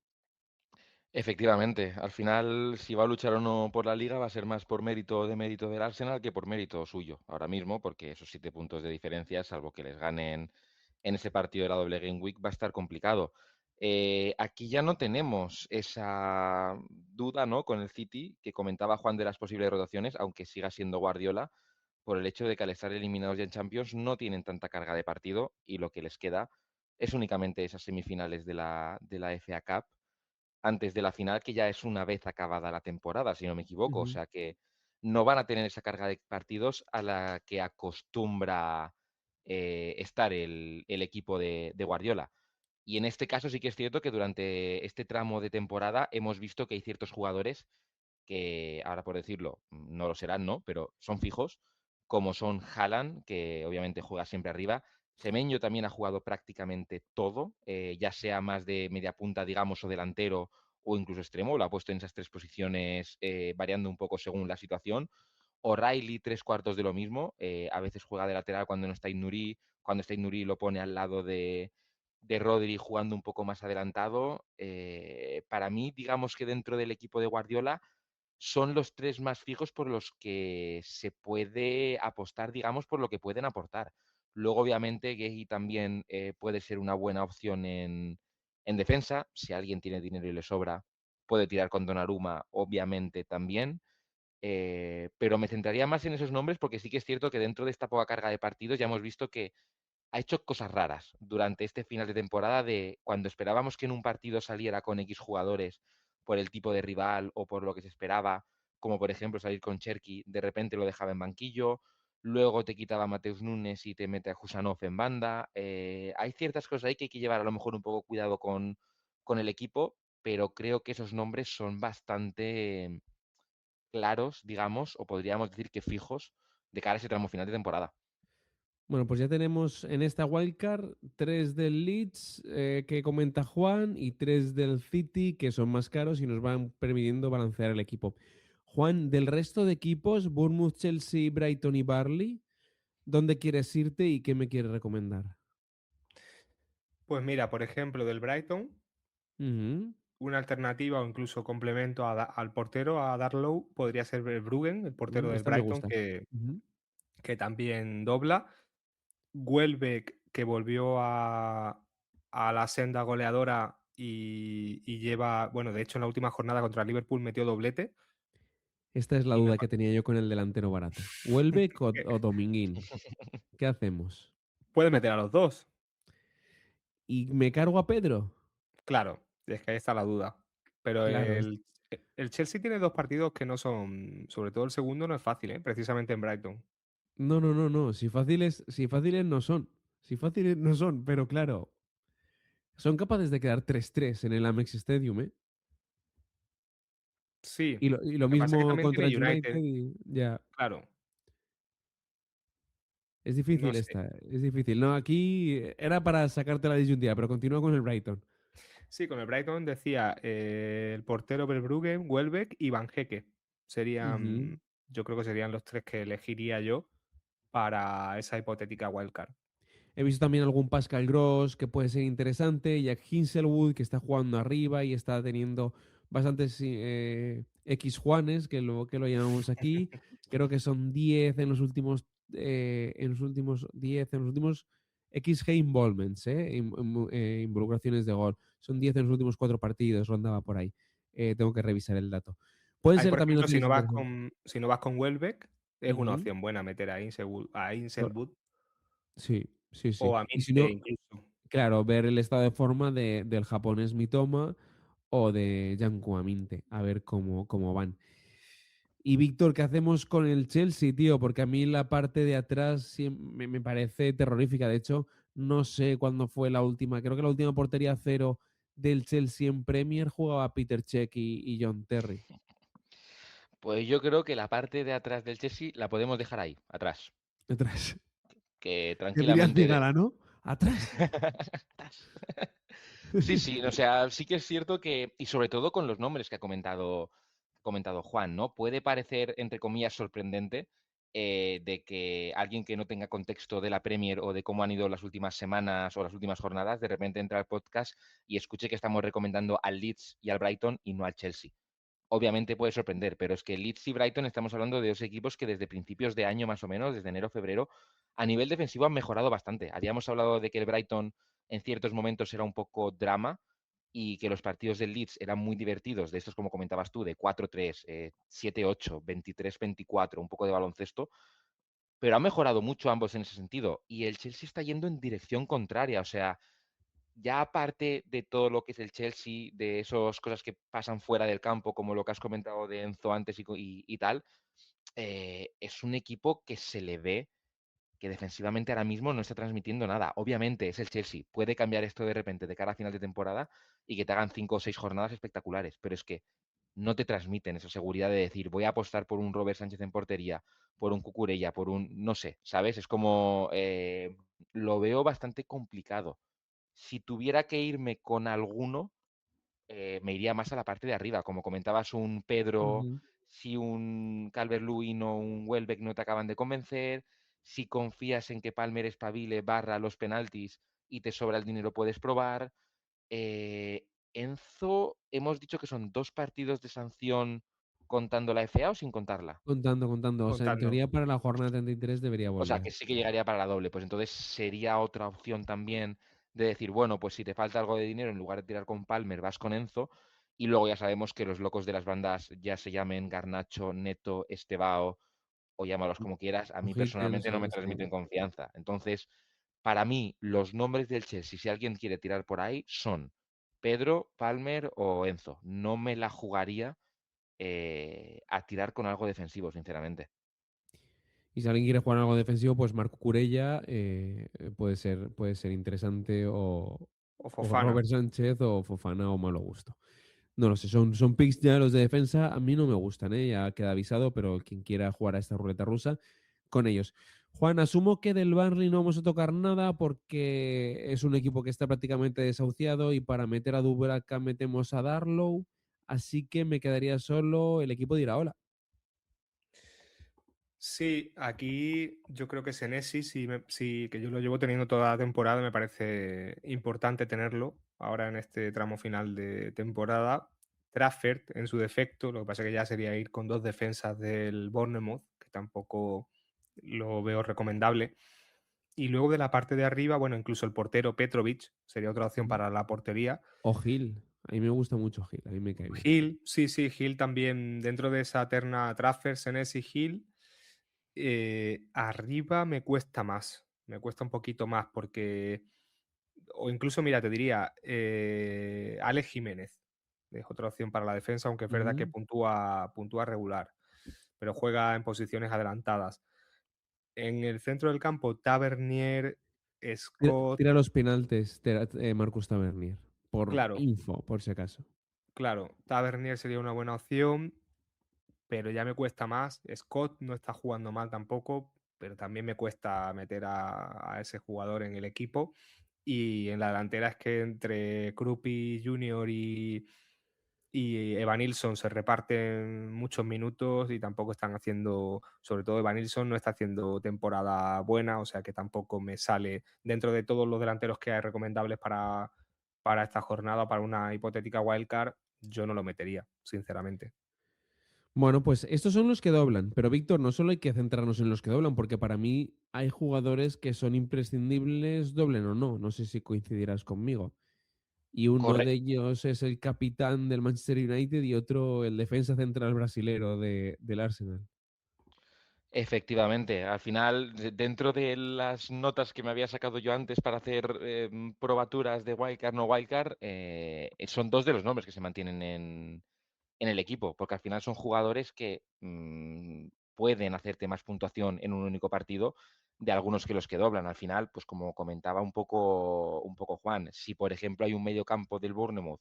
Efectivamente, al final, si va a luchar o no por la liga, va a ser más por mérito del Arsenal que por mérito suyo ahora mismo, porque esos 7 puntos de diferencia, salvo que les ganen en ese partido de la doble Game Week, va a estar complicado. Aquí ya no tenemos esa duda, ¿no?, con el City, que comentaba Juan de las posibles rotaciones, aunque siga siendo Guardiola, por el hecho de que al estar eliminados ya en Champions no tienen tanta carga de partido y lo que les queda es únicamente esas semifinales de la FA Cup antes de la final, que ya es una vez acabada la temporada, si no me equivoco. O Ujú, sea que no van a tener esa carga de partidos a la que acostumbra estar el equipo de Guardiola. Y en este caso sí que es cierto que durante este tramo de temporada hemos visto que hay ciertos jugadores que, ahora por decirlo, no lo serán, ¿no? Pero son fijos, como son Haaland, que obviamente juega siempre arriba. Semenyo también ha jugado prácticamente todo, ya sea más de media punta, digamos, o delantero, o incluso extremo. Lo ha puesto en esas tres posiciones, variando un poco según la situación. O'Reilly, tres cuartos de lo mismo. A veces juega de lateral cuando no está Inuri. Cuando está Inuri lo pone al lado de Rodri jugando un poco más adelantado. Para mí, digamos que dentro del equipo de Guardiola son los tres más fijos por los que se puede apostar, digamos, por lo que pueden aportar. Luego, obviamente, Guehi también puede ser una buena opción en defensa. Si alguien tiene dinero y le sobra, puede tirar con Donnarumma, obviamente también. Pero me centraría más en esos nombres porque sí que es cierto que dentro de esta poca carga de partidos ya hemos visto que ha hecho cosas raras durante este final de temporada de cuando esperábamos que en un partido saliera con X jugadores por el tipo de rival o por lo que se esperaba, como por ejemplo salir con Cherky, de repente lo dejaba en banquillo, luego te quitaba a Mateus Nunes y te mete a Jusanov en banda. Hay ciertas cosas ahí que hay que llevar a lo mejor un poco cuidado con el equipo, pero creo que esos nombres son bastante claros, digamos, o podríamos decir que fijos de cara a ese tramo final de temporada. Bueno, pues ya tenemos en esta wildcard 3 del Leeds que comenta Juan y 3 del City que son más caros y nos van permitiendo balancear el equipo. Juan, del resto de equipos, Bournemouth, Chelsea, Brighton y Barley, ¿dónde quieres irte y qué me quieres recomendar? Pues mira, por ejemplo, del Brighton, Ujú. una alternativa o incluso complemento al portero, a Darlow, podría ser Bruggen, el portero del Esta me Brighton, gusta. Ujú. que también dobla. Welbeck, que volvió a la senda goleadora y lleva, bueno, de hecho en la última jornada contra el Liverpool metió doblete. Esta es la Y me duda que tenía yo con el delantero barato. ¿Welbeck o Dominguín? ¿Qué hacemos? puede meter a los dos, ¿Y me cargo a Pedro? claro, es que ahí está la duda. Pero Claro. el Chelsea tiene dos partidos que no son, sobre todo el segundo no es fácil, ¿eh? Precisamente en Brighton. No, no, no, no. Si fáciles no son. Si fáciles no son, pero claro, son capaces de quedar 3-3 en el Amex Stadium, ¿eh? Sí, Y lo lo que pasa es que mismo también contra tiene el United, United y ya. claro, Es no difícil sé. esta, es difícil. No, aquí era para sacarte la disyuntiva, pero continúa con el Brighton. Sí, con el Brighton decía el portero Verbruggen, Welbeck y Van Hecke. Ujú. Yo creo que serían los tres que elegiría yo para esa hipotética wildcard. He visto también algún Pascal Gross que puede ser interesante, Jack Hinselwood que está jugando arriba y está teniendo bastantes X Juanes, que lo llamamos aquí. Creo que son 10 en los últimos 10, en los últimos XG involvements, involucraciones de gol. Son 10 en los últimos 4 partidos, rondaba por ahí. Tengo que revisar el dato. Pueden Ahí, ser por también ejemplo, opciones interesantes. si no vas con Welbeck, es una Ujú. opción buena meter a Inselwood Sí, sí, sí. o a Y si Minte no, incluso. claro, ver el estado de forma del japonés Mitoma o de Yanko Aminte, a ver cómo van. Y Víctor, ¿qué hacemos con el Chelsea, tío? Porque a mí la parte de atrás me parece terrorífica. De hecho, no sé cuándo fue la última. Creo que la última portería cero del Chelsea en Premier jugaba Peter Cech y John Terry. Pues yo creo que la parte de atrás del Chelsea la podemos dejar ahí, atrás. Atrás. Que ¿Qué dirías tranquilamente. Cigala, no? Atrás. Atrás. Sí, sí, o sea, sí que es cierto que, y sobre todo con los nombres que ha comentado Juan, ¿no? Puede parecer, entre comillas, sorprendente de que alguien que no tenga contexto de la Premier o de cómo han ido las últimas semanas o las últimas jornadas, de repente entre al podcast y escuche que estamos recomendando al Leeds y al Brighton y no al Chelsea. Obviamente puede sorprender, pero es que Leeds y Brighton estamos hablando de dos equipos que desde principios de año más o menos, desde enero, febrero, a nivel defensivo han mejorado bastante. Habíamos hablado de que el Brighton en ciertos momentos era un poco drama y que los partidos del Leeds eran muy divertidos, de estos como comentabas tú, de 4-3, 7-8, 23-24, un poco de baloncesto, pero han mejorado mucho ambos en ese sentido y el Chelsea está yendo en dirección contraria, o sea, ya aparte de todo lo que es el Chelsea, de esas cosas que pasan fuera del campo, como lo que has comentado de Enzo antes y tal, es un equipo que se le ve que defensivamente ahora mismo no está transmitiendo nada. Obviamente es el Chelsea, puede cambiar esto de repente de cara a final de temporada y que te hagan 5 o 6 jornadas espectaculares, pero es que no te transmiten esa seguridad de decir voy a apostar por un Robert Sánchez en portería, por un Cucurella, por un, no sé, ¿sabes? Es como, lo veo bastante complicado. Si tuviera que irme con alguno, me iría más a la parte de arriba. Como comentabas, un Pedro, Ujú. si un Calvert-Lewin o un Welbeck no te acaban de convencer, si confías en que Palmer espabile barra los penaltis y te sobra el dinero, puedes probar. Enzo, hemos dicho que son 2 partidos de sanción contando la FA o sin contarla. Contando. O sea, en Contando. teoría para la jornada 33 debería O sea, volver. que sí que llegaría para la doble. Pues entonces sería otra opción también de decir, bueno, pues si te falta algo de dinero, en lugar de tirar con Palmer, vas con Enzo. Y luego ya sabemos que los locos de las bandas, ya se llamen Garnacho, Neto, Estebao o llámalos como quieras, a mí Higgins personalmente no me o sí. transmiten confianza. Entonces, para mí, los nombres del Chelsea, si alguien quiere tirar por ahí, son Pedro, Palmer o Enzo. No me la jugaría a tirar con algo defensivo, sinceramente. Y si alguien quiere jugar algo defensivo, pues Marco Curella puede ser interesante O o Fofana. Robert Sánchez o Fofana o Malo Gusto. No lo sé, son picks ya los de defensa. A mí no me gustan, ¿eh? Ya queda avisado, pero quien quiera jugar a esta ruleta rusa, con ellos. Juan, asumo que del Burnley no vamos a tocar nada porque es un equipo que está prácticamente desahuciado y para meter a Dubravka metemos a Darlow, así que me quedaría solo el equipo de Iraola. Sí, aquí yo creo que Senesi, sí, que yo lo llevo teniendo toda la temporada, me parece importante tenerlo ahora en este tramo final de temporada. Trafford en su defecto, lo que pasa que ya sería ir con 2 defensas del Bournemouth, que tampoco lo veo recomendable. Y luego de la parte de arriba, bueno, incluso el portero Petrovic sería otra opción para la portería. O Gil. A mí me gusta mucho Gil, a mí me cae bien. Gil, sí, Gil también dentro de esa terna Trafford, Senesi, Gil. Arriba me cuesta más, me cuesta un poquito más porque, o incluso, mira, te diría, Alex Jiménez es otra opción para la defensa, aunque es verdad que Ujú. puntúa regular, pero juega en posiciones adelantadas. En el centro del campo, Tavernier, Scott, Tira los penaltes, Marcus Tavernier. Por claro, info, por si acaso. claro, Tavernier sería una buena opción, pero ya me cuesta más. Scott no está jugando mal tampoco, pero también me cuesta meter a ese jugador en el equipo. Y en la delantera es que entre Krupi Junior y y Evanilson se reparten muchos minutos y tampoco están haciendo, sobre todo Evanilson no está haciendo temporada buena, o sea que tampoco me sale dentro de todos los delanteros que hay recomendables para esta jornada, para una hipotética wildcard, yo no lo metería, sinceramente. Bueno, pues estos son los que doblan, pero Víctor, no solo hay que centrarnos en los que doblan, porque para mí hay jugadores que son imprescindibles, doblen o no. No sé si coincidirás conmigo. Y uno de ellos es el capitán del Manchester United y otro el defensa central brasilero del Arsenal. Efectivamente, al final, dentro de las notas que me había sacado yo antes para hacer probaturas de wildcard, no wildcard, son dos de los nombres que se mantienen en el equipo, porque al final son jugadores que pueden hacerte más puntuación en un único partido de algunos que los que doblan. Al final, pues como comentaba un poco Juan, si por ejemplo hay un medio campo del Bournemouth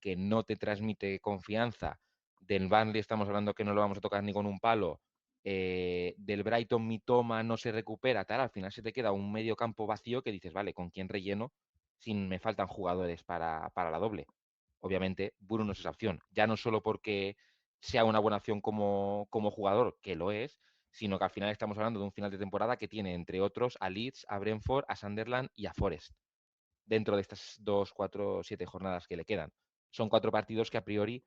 que no te transmite confianza, del Burnley estamos hablando que no lo vamos a tocar ni con un palo, del Brighton Mitoma no se recupera, tal, al final se te queda un medio campo vacío que dices, vale, ¿con quién relleno si me faltan jugadores para la doble? Obviamente, Bruno es esa opción, ya no solo porque sea una buena opción como jugador, que lo es, sino que al final estamos hablando de un final de temporada que tiene, entre otros, a Leeds, a Brentford, a Sunderland y a Forest, dentro de estas 2, 4, 7 jornadas que le quedan. Son 4 partidos que a priori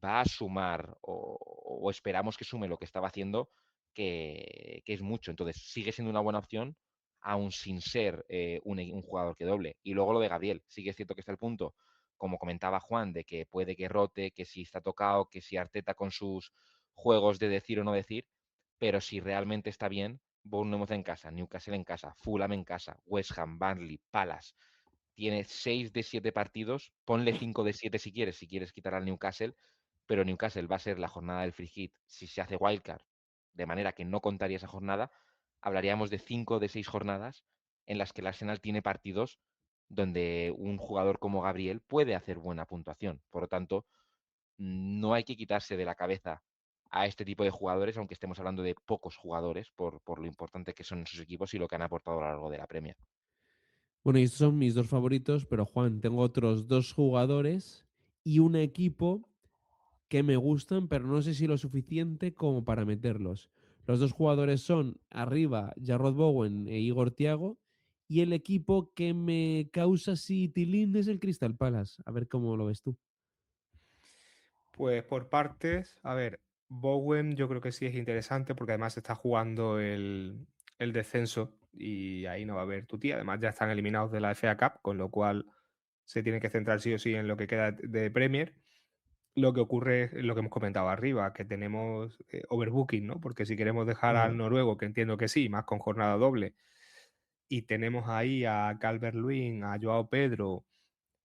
va a sumar o esperamos que sume lo que estaba haciendo, que es mucho. Entonces, sigue siendo una buena opción, aún sin ser un jugador que doble. Y luego lo de Gabriel, sí que es cierto que está el punto, como comentaba Juan, de que puede que rote, que si está tocado, que si Arteta con sus juegos de decir o no decir, pero si realmente está bien, Bournemouth en casa, Newcastle en casa, Fulham en casa, West Ham, Burnley, Palace, tiene 6 de 7 partidos, ponle 5 de 7 si quieres quitar al Newcastle, pero Newcastle va a ser la jornada del free hit si se hace wildcard, de manera que no contaría esa jornada, hablaríamos de 5 de 6 jornadas en las que el Arsenal tiene partidos donde un jugador como Gabriel puede hacer buena puntuación. Por lo tanto, no hay que quitarse de la cabeza a este tipo de jugadores, aunque estemos hablando de pocos jugadores, por lo importante que son sus equipos y lo que han aportado a lo largo de la Premier. Bueno, y estos son mis dos favoritos, pero Juan, tengo otros dos jugadores y un equipo que me gustan, pero no sé si lo suficiente como para meterlos. Los dos jugadores son arriba Jarrod Bowen e Igor Thiago, y el equipo que me causa así tilín es el Crystal Palace. A ver cómo lo ves tú. Pues por partes, a ver, Bowen yo creo que sí es interesante porque además está jugando el descenso y ahí no va a haber tutía. Además ya están eliminados de la FA Cup, con lo cual se tiene que centrar sí o sí en lo que queda de Premier. Lo que ocurre es lo que hemos comentado arriba, que tenemos overbooking, ¿no? Porque si queremos dejar al noruego, que entiendo que sí, más con jornada doble, y tenemos ahí a Calvert-Lewin, a Joao Pedro,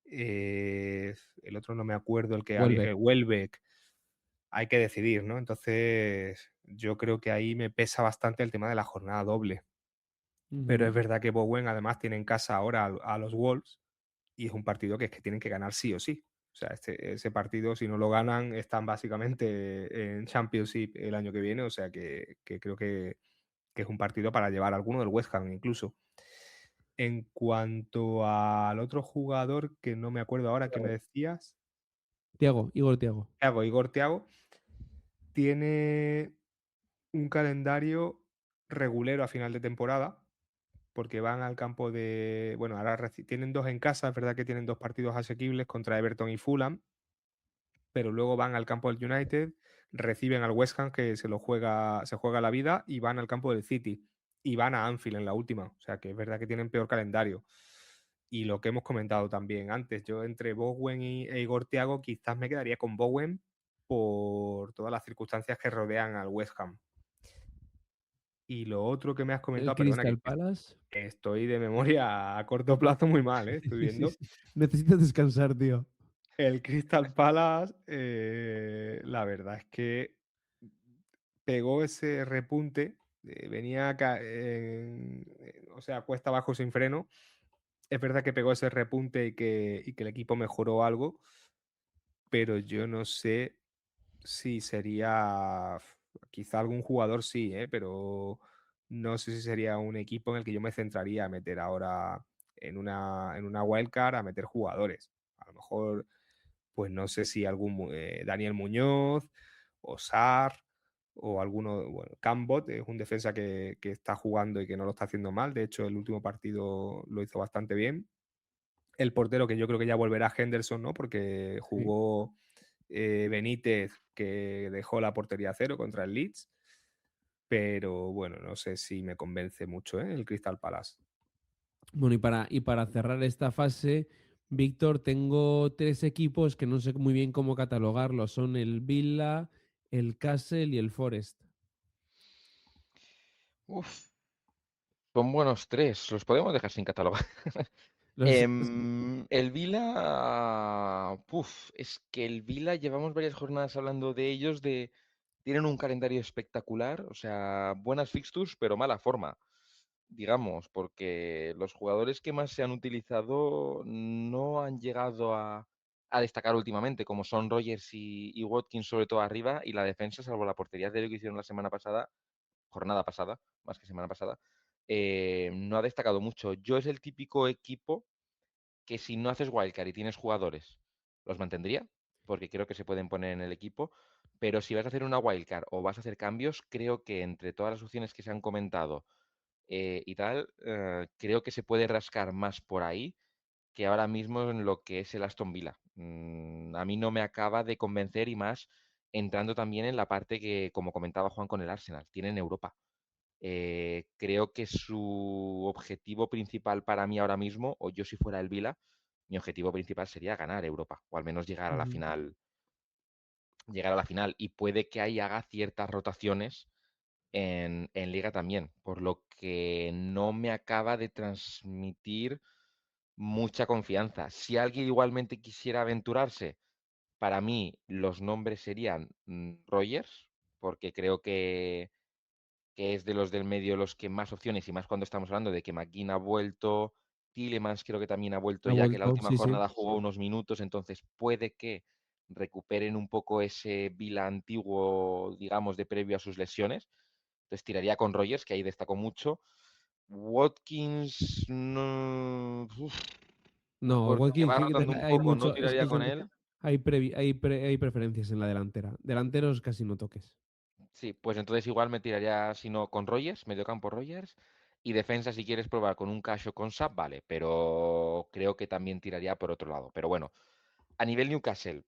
el otro no me acuerdo, el que había, Welbeck, hay que decidir, ¿no? Entonces, yo creo que ahí me pesa bastante el tema de la jornada doble. Pero es verdad que Bowen además tiene en casa ahora a los Wolves y es un partido que es que tienen que ganar sí o sí. O sea, ese partido, si no lo ganan, están básicamente en Championship el año que viene. O sea, que creo que es un partido para llevar a alguno del West Ham incluso. En cuanto al otro jugador, que no me acuerdo ahora, que me decías. Igor Thiago. Igor Thiago tiene un calendario regulero a final de temporada, porque van al campo de. Bueno, ahora tienen 2 en casa, es verdad que tienen 2 partidos asequibles contra Everton y Fulham, pero luego van al campo del United, reciben al West Ham, que se juega la vida, y van al campo del City. Y van a Anfield en la última. O sea que es verdad que tienen peor calendario. Y lo que hemos comentado también antes, yo entre Bowen e Igor Thiago quizás me quedaría con Bowen por todas las circunstancias que rodean al West Ham. Y lo otro que me has comentado, El perdona, Crystal Palace. estoy de memoria a corto plazo muy mal, estoy viendo. Sí. Necesitas descansar, tío. El Crystal Palace, la verdad es que pegó ese repunte, venía o sea, cuesta abajo sin freno. Es verdad que pegó ese repunte y que el equipo mejoró algo, pero yo no sé si sería, quizá algún jugador sí, pero no sé si sería un equipo en el que yo me centraría a meter ahora en una wildcard, a meter jugadores. A lo mejor pues no sé si Daniel Muñoz o Sarr o alguno, bueno, Cambot es un defensa que está jugando y que no lo está haciendo mal. De hecho, el último partido lo hizo bastante bien. El portero, que yo creo que ya volverá, Henderson, ¿no? Porque jugó Benítez, que dejó la portería a cero contra el Leeds. Pero bueno, no sé si me convence mucho, el Crystal Palace. Bueno, y para cerrar esta fase, Víctor, tengo 3 equipos que no sé muy bien cómo catalogarlos. Son el Villa, el Castle y el Forest. Uf, son buenos 3. Los podemos dejar sin catalogar. El Vila, es que el Vila llevamos varias jornadas hablando de ellos, tienen un calendario espectacular, o sea, buenas fixtures, pero mala forma, digamos, porque los jugadores que más se han utilizado no han llegado a destacar últimamente, como son Rogers y Watkins, sobre todo arriba, y la defensa, salvo la portería de lo que hicieron la semana pasada, jornada pasada, más que semana pasada, no ha destacado mucho. Yo es el típico equipo que si no haces wildcard y tienes jugadores, los mantendría, porque creo que se pueden poner en el equipo, pero si vas a hacer una wildcard o vas a hacer cambios, creo que entre todas las opciones que se han comentado y tal, creo que se puede rascar más por ahí que ahora mismo en lo que es el Aston Villa. A mí no me acaba de convencer y más entrando también en la parte que, como comentaba Juan con el Arsenal, tiene en Europa. Creo que su objetivo principal para mí ahora mismo, o yo si fuera el Vila, mi objetivo principal sería ganar Europa, o al menos llegar a la final. Llegar a la final. Y puede que ahí haga ciertas rotaciones en Liga también, por lo que no me acaba de transmitir mucha confianza. Si alguien igualmente quisiera aventurarse, para mí los nombres serían Rogers, porque creo que es de los del medio los que más opciones, y más cuando estamos hablando de que McGinn ha vuelto, Tielemans creo que también ha vuelto Ha ya, que la vuelto, última sí, sí. jornada jugó unos minutos, entonces puede que recuperen un poco ese Vila antiguo, digamos, de previo a sus lesiones. Entonces tiraría con Rogers, que ahí destacó mucho. Watkins, no, No, porque me Watkins, va rotando un hay poco, no mucho, es que tiraría con él. hay preferencias en la delantera. Delanteros casi no toques. Sí, pues entonces igual me tiraría, si no, con Rogers, mediocampo Rogers. Y defensa, si quieres probar con un Cash o con Sap, vale. Pero creo que también tiraría por otro lado. Pero bueno, a nivel Newcastle,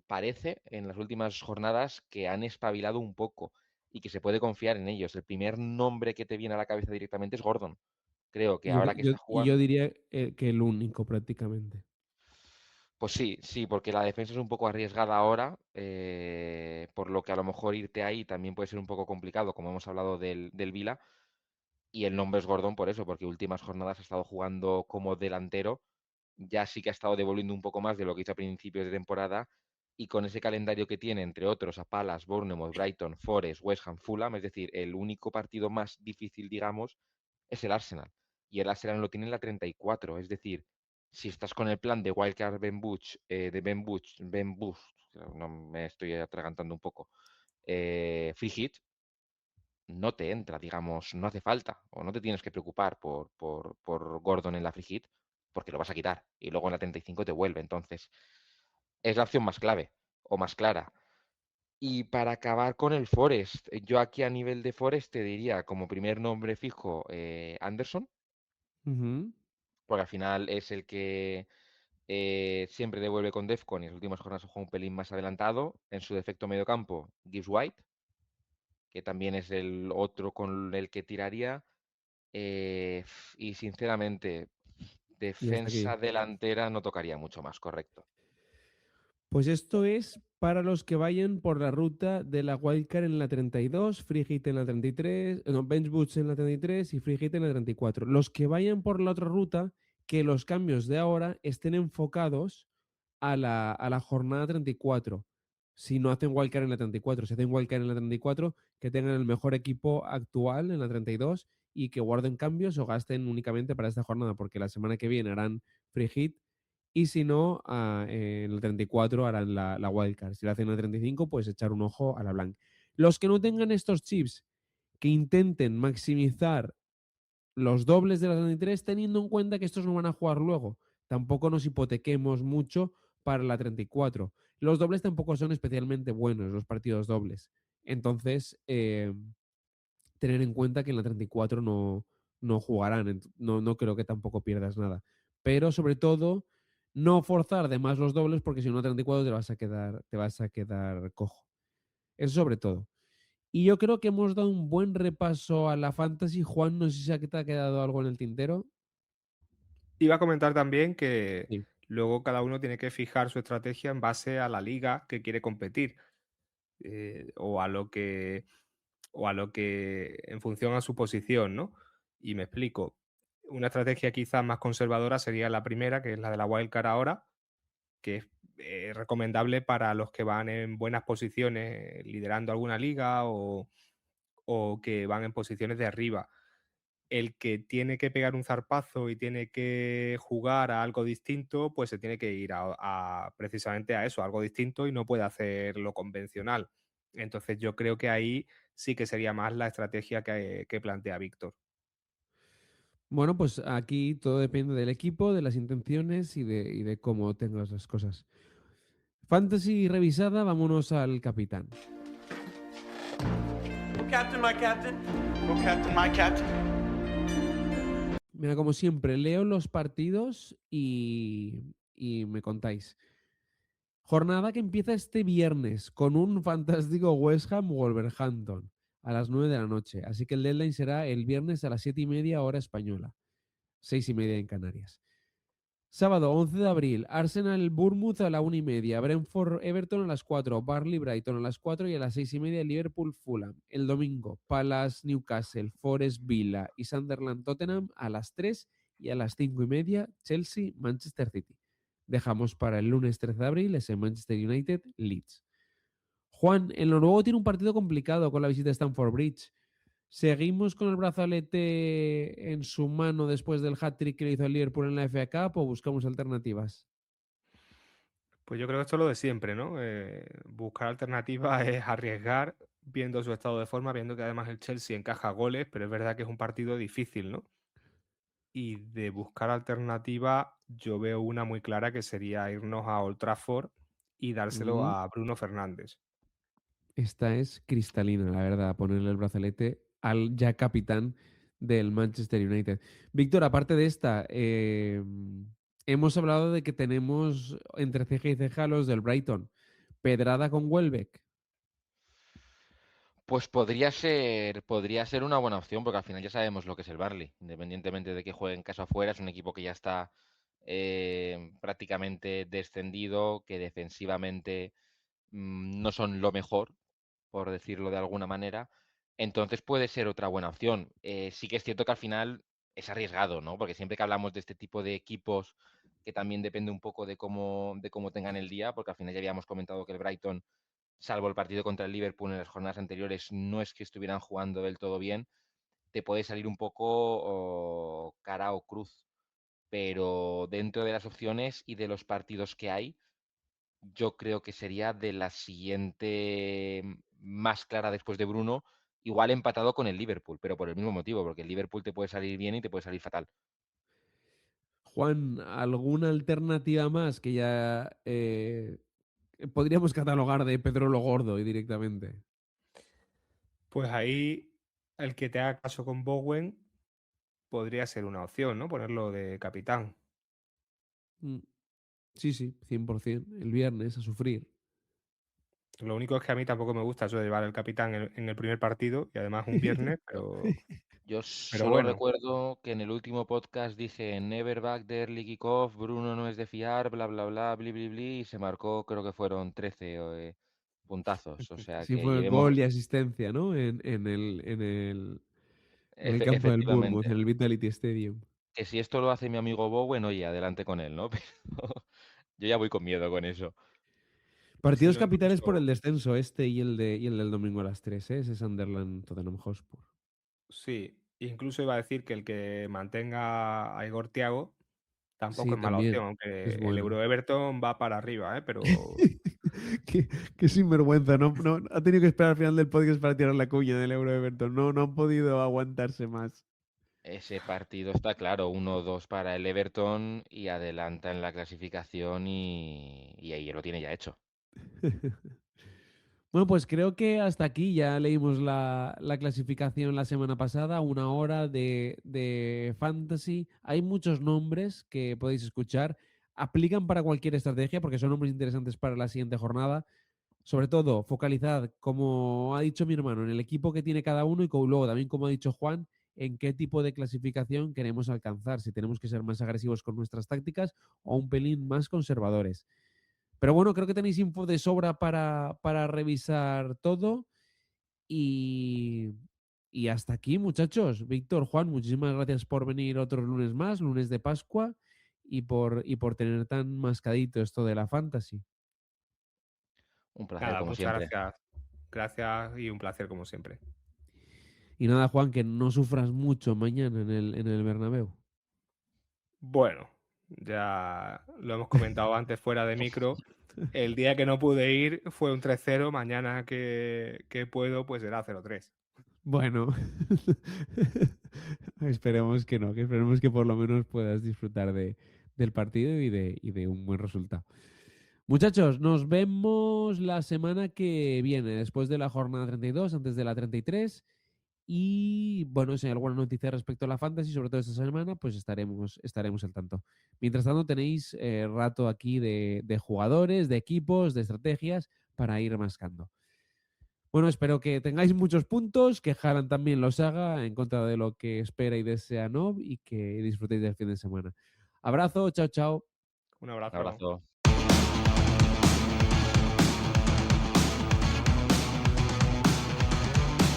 parece en las últimas jornadas que han espabilado un poco y que se puede confiar en ellos. El primer nombre que te viene a la cabeza directamente es Gordon. Creo que ahora que está Yo jugando. diría que el único prácticamente. Pues sí, sí, porque la defensa es un poco arriesgada ahora, por lo que a lo mejor irte ahí también puede ser un poco complicado, como hemos hablado del Vila. Y el nombre es Gordon por eso, porque últimas jornadas ha estado jugando como delantero, ya sí que ha estado devolviendo un poco más de lo que hizo a principios de temporada, y con ese calendario que tiene, entre otros, a Palace, Bournemouth, Brighton, Forest, West Ham, Fulham, es decir, el único partido más difícil, digamos, es el Arsenal. Y el Arsenal lo tiene en la 34, es decir, si estás con el plan de Wildcard Ben Buch, no me estoy atragantando un poco, Free Hit, no te entra, digamos, no hace falta, o no te tienes que preocupar por Gordon en la free hit, porque lo vas a quitar y luego en la 35 te vuelve. Entonces, es la opción más clave o más clara. Y para acabar con el Forest, yo aquí a nivel de Forest te diría como primer nombre fijo Anderson, Ujú. porque al final es el que siempre devuelve con Defcon y en las últimas jornadas juega un pelín más adelantado. En su defecto medio campo, Gibbs White, que también es el otro con el que tiraría. Y sinceramente, Y hasta aquí. defensa delantera no tocaría mucho más, correcto. Pues esto es para los que vayan por la ruta de la Wildcard en la 32, Free Hit en la 33, no, Bench Boost en la 33 y Free Hit en la 34. Los que vayan por la otra ruta, que los cambios de ahora estén enfocados a la jornada 34. Si no hacen wildcard en la 34, si hacen wildcard en la 34, que tengan el mejor equipo actual en la 32 y que guarden cambios o gasten únicamente para esta jornada, porque la semana que viene harán free hit y si no, en el 34 harán la wildcard. Si lo hacen en el 35, pues echar un ojo a la blank. Los que no tengan estos chips, que intenten maximizar los dobles de la 33, teniendo en cuenta que estos no van a jugar luego. Tampoco nos hipotequemos mucho para la 34. Los dobles tampoco son especialmente buenos, los partidos dobles. Entonces, tener en cuenta que en la 34 no jugarán, no creo que tampoco pierdas nada. Pero sobre todo, no forzar de más los dobles porque si no, en la 34 te vas a quedar cojo. Eso sobre todo. Y yo creo que hemos dado un buen repaso a la fantasy. Juan, no sé si te ha quedado algo en el tintero. Iba a comentar también que Sí. luego cada uno tiene que fijar su estrategia en base a la liga que quiere competir, o a lo que en función a su posición, ¿no? Y me explico. Una estrategia quizás más conservadora sería la primera, que es la de la wildcard ahora, que es recomendable para los que van en buenas posiciones liderando alguna liga o que van en posiciones de arriba. El que tiene que pegar un zarpazo y tiene que jugar a algo distinto, pues se tiene que ir precisamente a eso, a algo distinto, y no puede hacer lo convencional. Entonces yo creo que ahí sí que sería más la estrategia que plantea Víctor. Bueno, pues aquí todo depende del equipo, de las intenciones y de cómo tengas las cosas. Fantasy revisada, vámonos al capitán. Oh, Captain, my Captain. Oh, Captain, my Captain. Mira, como siempre, leo los partidos y me contáis. Jornada que empieza este viernes con un fantástico West Ham Wolverhampton a las 9 de la noche. Así que el deadline será el viernes a las 7:30 hora española, 6:30 en Canarias. Sábado 11 de abril, Arsenal Bournemouth a la 1:30, Brentford Everton a las 4, Burnley Brighton a las 4 y a las 6:30 Liverpool Fulham. El domingo, Palace Newcastle, Forest Villa y Sunderland Tottenham a las 3 y a las 5:30 Chelsea Manchester City. Dejamos para el lunes 13 de abril ese Manchester United Leeds. Juan, en lo nuevo tiene un partido complicado con la visita a Stamford Bridge. ¿Seguimos con el brazalete en su mano después del hat-trick que le hizo el Liverpool en la FA Cup o buscamos alternativas? Pues yo creo que esto es lo de siempre, ¿no? Buscar alternativas es arriesgar, viendo su estado de forma, viendo que además el Chelsea encaja goles, pero es verdad que es un partido difícil, ¿no? Y de buscar alternativa, yo veo una muy clara que sería irnos a Old Trafford y dárselo a Bruno Fernández. Esta es cristalina, la verdad, ponerle el brazalete al ya capitán del Manchester United. Víctor, aparte de esta, hemos hablado de que tenemos entre ceja y ceja los del Brighton. ¿Pedrada con Welbeck? Pues podría ser una buena opción, porque al final ya sabemos lo que es el Burnley. Independientemente de que juegue en casa o fuera, es un equipo que ya está prácticamente descendido, que defensivamente no son lo mejor, por decirlo de alguna manera. Entonces puede ser otra buena opción. Sí que es cierto que al final es arriesgado, ¿no? Porque siempre que hablamos de este tipo de equipos, que también depende un poco de cómo tengan el día, porque al final ya habíamos comentado que el Brighton, salvo el partido contra el Liverpool en las jornadas anteriores, no es que estuvieran jugando del todo bien, te puede salir un poco cara o cruz. Pero dentro de las opciones y de los partidos que hay, yo creo que sería de la siguiente más clara después de Bruno, igual empatado con el Liverpool, pero por el mismo motivo, porque el Liverpool te puede salir bien y te puede salir fatal. Juan, ¿alguna alternativa más que ya podríamos catalogar de Pedro lo Gordo y directamente? Pues ahí el que te haga caso con Bowen podría ser una opción, ¿no? Ponerlo de capitán. Sí, 100%. El viernes a sufrir. Lo único es que a mí tampoco me gusta eso de llevar al capitán en el primer partido y además un viernes, Yo pero solo bueno. recuerdo que en el último podcast dije never back the early kickoff, Bruno no es de fiar, bla, bla, bla, bli, bli, bli, y se marcó, creo que fueron 13 puntazos. O sea Sí, que fue llevemos, gol y asistencia, ¿no? En el campo del Bournemouth, efectivamente, en el Vitality Stadium. que si esto lo hace mi amigo Bowen, oye, adelante con él, ¿no? Pero yo ya voy con miedo con eso. Sí, Partidos no, capitales por incluso, el descenso, este y el del domingo a las 3, ¿eh? Ese Sunderland Tottenham Hotspur. sí, incluso iba a decir que el que mantenga a Igor Thiago tampoco Sí, es mala opción, también. aunque Es el bueno. Euro Everton va para arriba, pero Qué sinvergüenza, ¿no? Ha tenido que esperar al final del podcast para tirar la cuña del Euro Everton. No han podido aguantarse más. Ese partido está claro, 1-2 para el Everton y adelanta en la clasificación y ahí lo tiene ya hecho. Bueno, pues creo que hasta aquí ya leímos la clasificación la semana pasada, 1 hora de fantasy. Hay muchos nombres que podéis escuchar. Aplican para cualquier estrategia porque son nombres interesantes para la siguiente jornada. Sobre todo, focalizad, como ha dicho mi hermano, en el equipo que tiene cada uno y luego también, como ha dicho Juan, en qué tipo de clasificación queremos alcanzar, si tenemos que ser más agresivos con nuestras tácticas o un pelín más conservadores. Pero bueno, creo que tenéis info de sobra para revisar todo y, y hasta aquí, muchachos. Víctor, Juan, muchísimas gracias por venir otro lunes más, lunes de Pascua, y por tener tan mascadito esto de la fantasy. Un placer, Nada, como muchas siempre. gracias. Gracias y un placer como siempre. Y nada, Juan, que no sufras mucho mañana en el Bernabéu. Bueno, ya lo hemos comentado antes fuera de micro. El día que no pude ir fue un 3-0. Mañana que puedo, pues será 0-3. Bueno, esperemos que no, que esperemos que por lo menos puedas disfrutar del partido y de un buen resultado. Muchachos, nos vemos la semana que viene, después de la jornada 32, antes de la 33. Y bueno, si hay alguna noticia respecto a la fantasy, sobre todo esta semana, pues estaremos al tanto. Mientras tanto, tenéis rato aquí de jugadores, de equipos, de estrategias para ir mascando. Bueno, espero que tengáis muchos puntos, que Haaland también los haga en contra de lo que espera y desea Nob y que disfrutéis del fin de semana. Abrazo, chao, chao. Un Un abrazo. abrazo.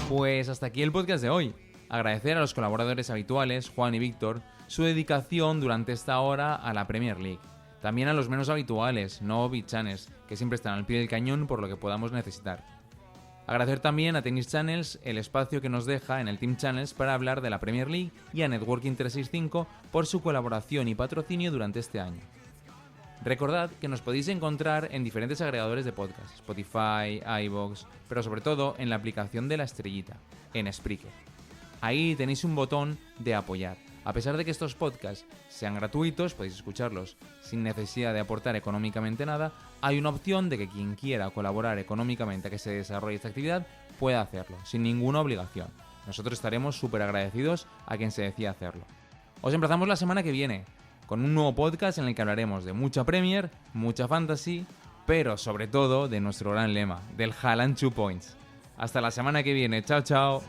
Pues hasta aquí el podcast de hoy. Agradecer a los colaboradores habituales, Juan y Víctor, su dedicación durante esta hora a la Premier League. También a los menos habituales, Nob y Chanes, que siempre están al pie del cañón por lo que podamos necesitar. Agradecer también a Tennis Channels el espacio que nos deja en el Team Channels para hablar de la Premier League y a Networking 365 por su colaboración y patrocinio durante este año. Recordad que nos podéis encontrar en diferentes agregadores de podcast, Spotify, iVoox, pero sobre todo en la aplicación de La Estrellita, en Spreaker. Ahí tenéis un botón de apoyar. A pesar de que estos podcasts sean gratuitos, podéis escucharlos sin necesidad de aportar económicamente nada, hay una opción de que quien quiera colaborar económicamente a que se desarrolle esta actividad pueda hacerlo, sin ninguna obligación. Nosotros estaremos súper agradecidos a quien se decida hacerlo. Os emplazamos la semana que viene con un nuevo podcast en el que hablaremos de mucha Premier, mucha Fantasy, pero sobre todo de nuestro gran lema, del Haaland 2 Points. Hasta la semana que viene, chao chao.